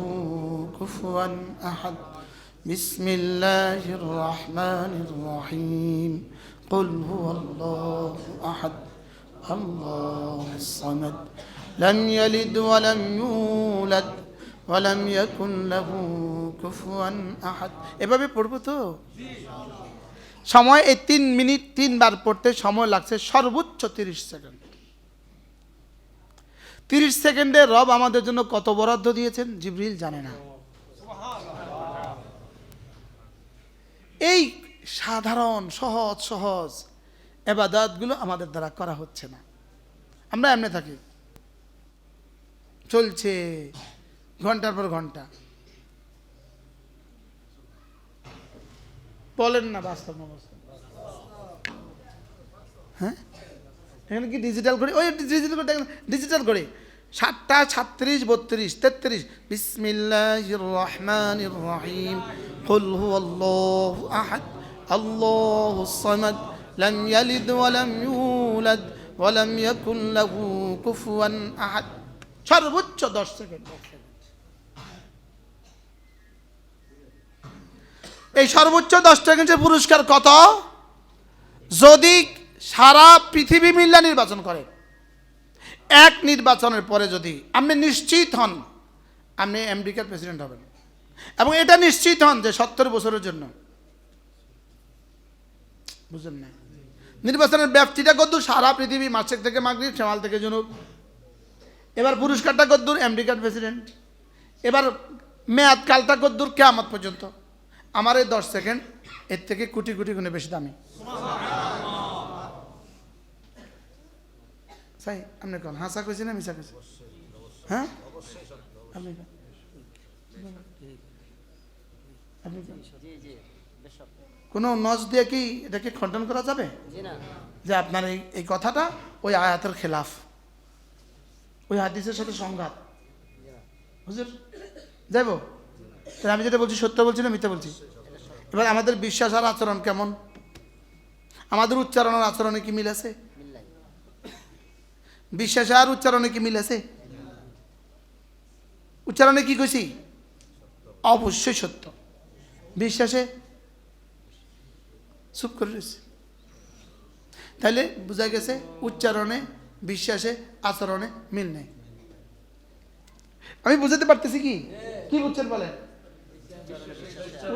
كفوا أحد. بسم الله الرحمن الرحيم. قل هو الله أحد الله الصمد لم يلد ولم يولد ولم يكن له كفوا أحد. এভাবে পড়বো তো? সময় এই 3 মিনিট 3 বার পড়তে সময় লাগছে সর্বোচ্চ 30 সেকেন্ড। 30 সেকেন্ডে রব আমাদের জন্য কত বরাদ্দ দিয়েছেন জিবরিল জানে না। এই সাধারণ সহজ সহজ ইবাদতগুলো আমাদের দ্বারা করা হচ্ছে না। আমরা এমনি থাকি, চলছে ঘন্টার পর ঘন্টা। বলেন না বাস্তব অবস্থা? হ্যাঁ, এখানে কি ডিজিটাল করে? ওই ডিজিটাল করে 7টা 36 32 33। বিসমিল্লাহির রহমানির রহিম। কুল হুয়াল্লাহু আহাদ আল্লাহুস সামাদ লাম ইয়ালিদ ওয়া লাম ইউলাদ ওয়া লাম ইয়াকুল লাহু কুফুয়ান আহাদ। সর্বোচ্চ 10 সেকেন্ড। এই সর্বোচ্চ 10 সেকেন্ডের পুরস্কার কত? যদি সারা পৃথিবী মিল্লা নির্বাচন করে, এক নির্বাচনের পরে যদি আপনি নিশ্চিত হন আপনি আমেরিকার প্রেসিডেন্ট হবেন, এবং এটা নিশ্চিত হন যে 70 বছরের জন্য, বুঝলেন না? নির্বাচনের ব্যাপ্তিটা কদ্দূর? সারা পৃথিবী, মাশরিক থেকে মাগরিব, শামাল থেকে জুনুব। এবার পুরস্কারটা কদ্দূর? আমেরিকার প্রেসিডেন্ট। এবার মেয়াদ কালটা কদ্দূর? কিয়ামত পর্যন্ত। আমার এই 10 সেকেন্ড এর থেকে কোটি কোটি গুণে বেশি দামি। তাই আপনি কোন হাসা কইছি না মিছা কইছি? হ্যাঁ, আপনি কোনো নজ দিয়ে কি এটাকে খণ্ডন করা যাবে যে আপনার এই কথাটা ওই আয়াতের খেলাফ, ওই হাদিসের সাথে সংঘাত? হুজুর যাইব? তাহলে আমি যেটা বলছি সত্য বলছি না মিথ্যা বলছি? এবার আমাদের বিশ্বাস আর আচরণ কেমন? আমাদের উচ্চারণ আর আচরণে কি মিল আছে? বিশ্বাসে আর উচ্চারণে কি মিল আছে? উচ্চারণে কি কইছি? অবশ্যই সত্য। বিশ্বাসে চুপ করে রয়েছে। তাহলে বোঝা গেছে উচ্চারণে, বিশ্বাসে, আচরণে মিল নেই। আমি বুঝাতে পারতেছি কি? কি বুঝছেন বলেন?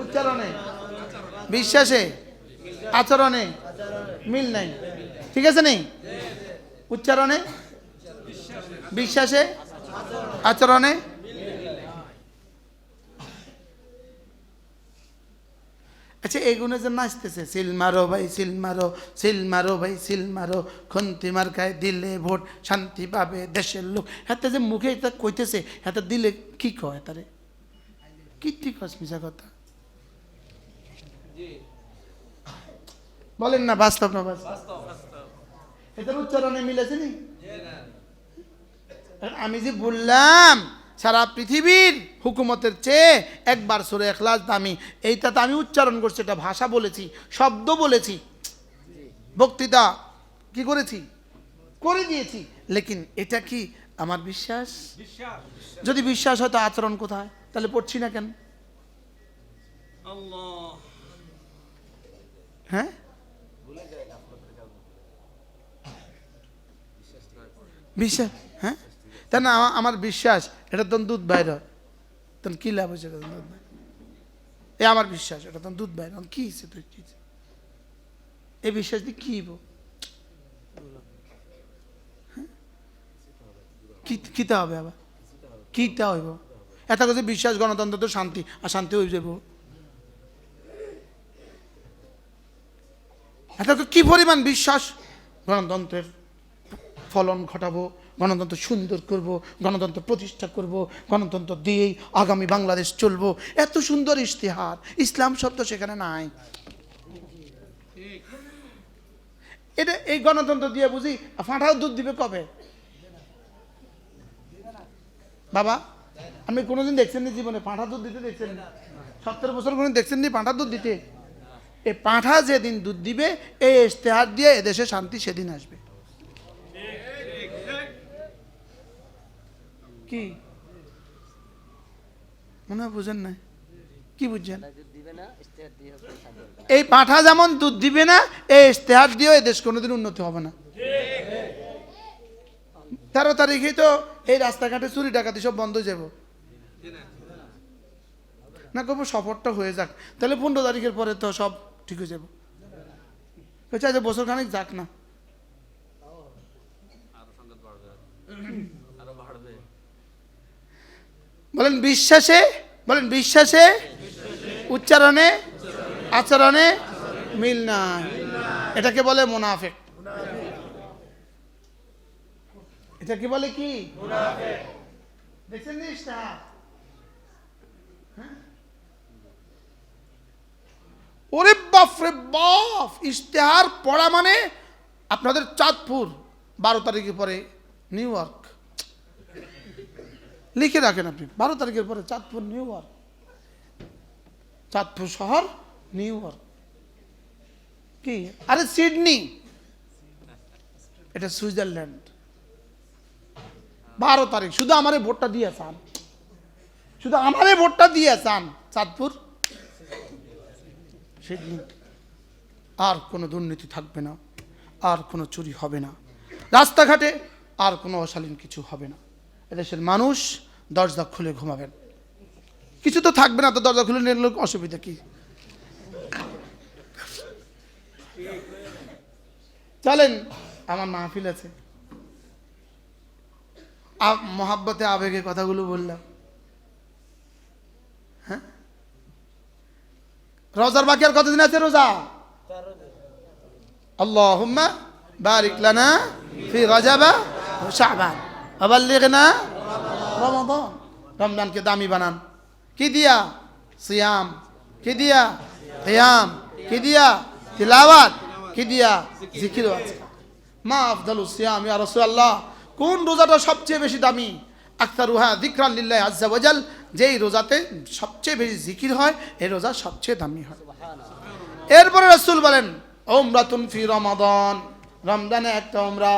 উচ্চারণে, বিশ্বাসে, আচরণে মিল নাই। ঠিক আছে? নেই। উচ্চারণে, বিশ্বাসে, আচরণে। আচ্ছা, এগুলো যে নাচতেছে, সিল মারো ভাই সিল মারো, সিল মারো ভাই সিল মারো, খন্তি মার্কায় দিলে ভোট, শান্তি পাবে দেশের লোক, হাতে যে মুখে এটা কইতেছে, হাতে দিলে কি কয়? তারে কি ঠিক মিশা কথা বলেন না? বাস্তব না বাস্তব? এটার উচ্চারণে মিলেছে নি? আমি যে বললাম সারা পৃথিবীর হুকুমতের চেয়ে একবার সূরা ইখলাস দামি, এইটা তো আমি উচ্চারণ করছি, এটা ভাষা বলেছি, শব্দ বলেছি, বক্তৃতা কি করেছি? করে দিয়েছি। লেকিন এটা কি আমার বিশ্বাস? যদি বিশ্বাস হয় তো আচরণ কোথায়? তাহলে পড়ছি না কেন? হ্যাঁ, বিশ্বাস। হ্যাঁ, তাই না? আমার বিশ্বাস এটা তখন দুধ বাইর, তখন কি লাভ হয়েছে? দুধ বাইর, এ আমার বিশ্বাস, এটা তখন দুধ বাইর, কি হয়েছে? তুই কি এই বিশ্বাস দিয়ে কি কিতা হবে? আবার কিতা হইব? এত কিছু বিশ্বাস, গণতন্ত্র তো শান্তি, আর শান্তি হয়ে যাব। এত কি পরিমাণ বিশ্বাস? গণতন্ত্রের ফলন ঘটাবো, গণতন্ত্র সুন্দর করব, গণতন্ত্র প্রতিষ্ঠা করব, গণতন্ত্র দিয়েই আগামী বাংলাদেশ চলবো। এত সুন্দর ইশতেহার, ইসলাম শব্দ সেখানে নাই। এটা এই গণতন্ত্র দিয়ে বুঝি ফাঁটাও দুধ দিবে কবে? বাবা, আপনি কোনোদিন দেখছেন নি জীবনে পাঁঠা দুধ দিতে? দেখছেন? 70 বছর কোনোদিন দেখছেন নি পাঁঠা দুধ দিতে? এই পাঁঠা যেদিন দুধ দিবে, এই ইশতেহার দিয়ে এদেশে শান্তি সেদিন আসবে। কি মনে হয় বুঝেন না? কি বুঝছেন? এই পাঁঠা যেমন দুধ দিবে না, এই ইশতেহার দিয়েও এই দেশ কোনোদিন উন্নতি হবে না। 13 তারিখেই তো এই রাস্তাঘাটে চুরি ডাকাতি সব বন্ধ হয়ে যাব না? কব সফরটা হয়ে যাক, তাহলে 15 তারিখের পরে তো সব ঠিক হয়ে যাব। যে বছর খানিক যাক না, বলেন বিশ্বাসে, বলেন বিশ্বাসে, উচ্চারণে, আচরণে মিল নাই। এটাকে বলে মুনাফিক। এটা কি বলে? কি দেখছেন না ইশতেহার? ওরে বাপ রে বাপ, ইশতেহার পড়া মানে আপনাদের চাঁদপুর 12 তারিখের পরে নিউ ইয়র্ক লিখে রাখেন আপনি। 12 তারিখের পরে চাঁদপুর নিউ ইয়র্ক, চাঁদপুর শহর নিউ ইয়র্ক। কি? আরে সিডনি, এটা সুইজারল্যান্ড। 12 তারিখ শুধু আমারে ভোটটা দিয়ে চান, শুধু আমারে ভোটটা দিয়ে চান, চাঁদপুর সিডনি। আর কোনো দুর্নীতি থাকবে না, আর কোনো চুরি হবে না, রাস্তাঘাটে আর কোনো অশালীন কিছু হবে না। এদেশের মানুষ দরজা খুলে ঘুমাবেন, কিছু তো থাকবে না, তো দরজা খুলে নিলে অসুবিধা কি? চলেন, আমার মাহফিল আছে, মহাব্বতে আবেগে কথাগুলো বললাম। হ্যাঁ, রোজার বাকি আর কতদিন আছে? রোজা আল্লাহুম্মা বারিক লানা ফি রজব ওয়া শাবান ওয়া বাল্লিগনা রমাদান। রমজানকে দামি বানান। কি দিয়া? সিয়াম। কি দিয়া? কিয়াম। কি দিয়া? তিলাওয়াত। কি দিয়া? জিকির ও আজকার। মা আফদালুস সিয়াম ইয়া রাসূলুল্লাহ, কোন রোজাটা সবচেয়ে বেশি দামি? আকতারুহা যিকরান লিল্লাহি আযজা ওয়া জাল, যেই রোজাতে সবচেয়ে বেশি জিকির হয় এই রোজা সবচেয়ে দামি হয়। এরপরে রাসূল বলেন উমরাতুন ফি রমাদান, রমজানে একটা উমরা।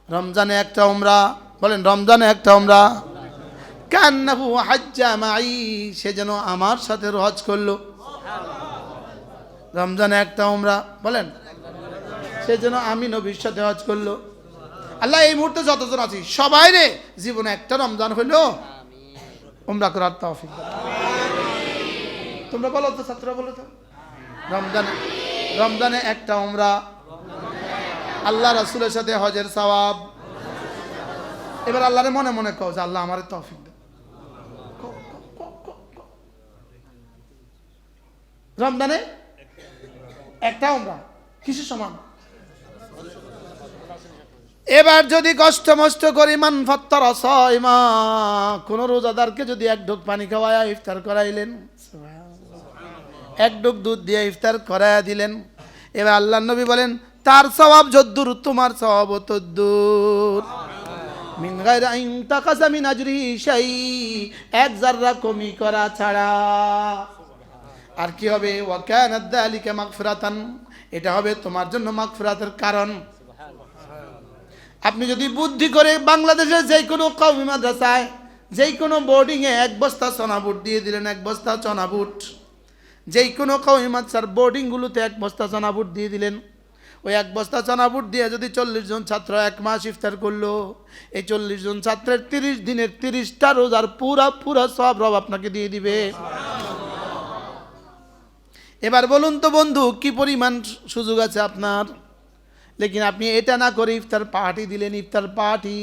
রমজানে একটা উমরা, বলেন রমজানে একটা উমরা। কান্নাহু হাজ্জা মাই, সে যেন আমার সাথে হজ করলো। রমজানে একটা উমরা, বলেন সে যেন আমি নবীর সাথে হজ করলো। আল্লাহ এই মুহূর্তে যতজন আছি সবাই রে জীবনে একটা রমজান হইলো উমরা করার তৌফিক দাও। তোমরা বলো তো, ছাত্ররা বলো তো, রমজানে রমজানে একটা উমরা, আল্লাহ রাসূলের সাথে হজের সওয়াব। এবার আল্লাহরে মনে মনে কও যে আল্লাহ আমারে তৌফিক দাও। রমজানে একটা উমরা কিসের সমান? এবার যদি কষ্ট মষ্ট করি, মান ফাত্তারা সাইমা, কোন রোজাদারকে যদি এক ঢোক পানি খাওয়ায়া ইফতার করাইলেন, এক ঢোক দুধ দিয়ে ইফতার করায়া দিলেন, এবার আল্লাহর নবী বলেন তার সওয়াব যদ্দুর তোমার সওয়াব তদ্দুর, মিন গায়রি আন তাকাসা মিন আজরিহি শাই, এক যাররা কমি করা ছাড়া। আর কি হবে? ওয়া কানাত যালিকা মাগফিরাতান, এটা হবে তোমার জন্য মাগফিরাতের কারণ। আপনি যদি বুদ্ধি করে বাংলাদেশের যে কোনো কওমি মাদ্রাসায়, যেই কোনো বোর্ডিংয়ে এক বস্তা চনা বুট দিয়ে দিলেন, এক বস্তা চনা বুট, যেই কোনো কওমি মাদ্রাসার বোর্ডিংগুলোতে এক বস্তা চনা বুট দিয়ে দিলেন, ওই এক বস্তা চনা বুট দিয়ে যদি 40 জন ছাত্র এক মাস ইফতার করলো, এই 40 জন ছাত্রের 30 দিনের 30টা রোজার পুরা সব রব আপনাকে দিয়ে দিবে। এবার বলুন তো বন্ধু, কি পরিমাণ সুযোগ আছে আপনার? লেকিন আপনি এটা না করে ইফতার পার্টি দিলেন, ইফতার পার্টি,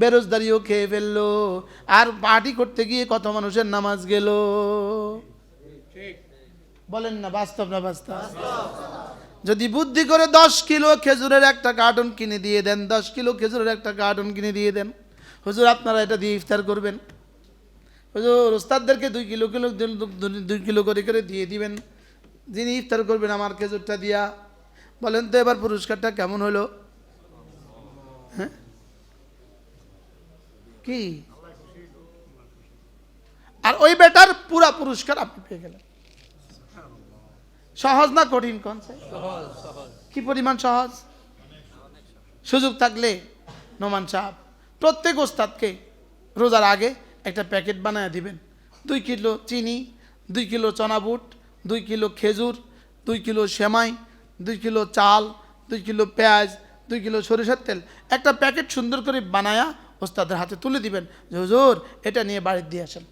বেরোজদারিও খেয়ে ফেললো, আর পার্টি করতে গিয়ে কত মানুষের নামাজ গেল। বলেন না বাস্তব না বাস্তব? যদি বুদ্ধি করে 10 কিলো খেজুরের একটা কার্টন কিনে দিয়ে দেন, 10 কিলো খেজুরের একটা কার্টন কিনে দিয়ে দেন, হুজুর আপনারা এটা দিয়ে ইফতার করবেন, হুজুর ওস্তাদদেরকে 2 কিলো করে দিয়ে দিবেন, যিনি ইফতার করবেন আমার খেজুরটা দিয়া। বলেন তো এবার পুরস্কারটা কেমন হলো? হ্যাঁ কি? আর ওই বেটার পুরা পুরস্কার আপনি পেয়ে গেলেন। সহজ না কঠিন? কনসেপ্ট কি পরিমাণ সহজ! সুযোগ থাকলে নোমান সাহেব প্রত্যেক ওস্তাদকে রোজার আগে একটা প্যাকেট বানায় দিবেন, 2 কিলো চিনি, 2 কিলো চনা বুট, 2 কিলো খেজুর, 2 কিলো সেমাই, 2 কিলো চাল, 2 কিলো পেঁয়াজ, 2 কিলো সরিষার তেল, একটা প্যাকেট সুন্দর করে বানায়া ওস্তাদের হাতে তুলে দিবেন যে হুজুর এটা নিয়ে বাড়ি দিয়ে আসেন।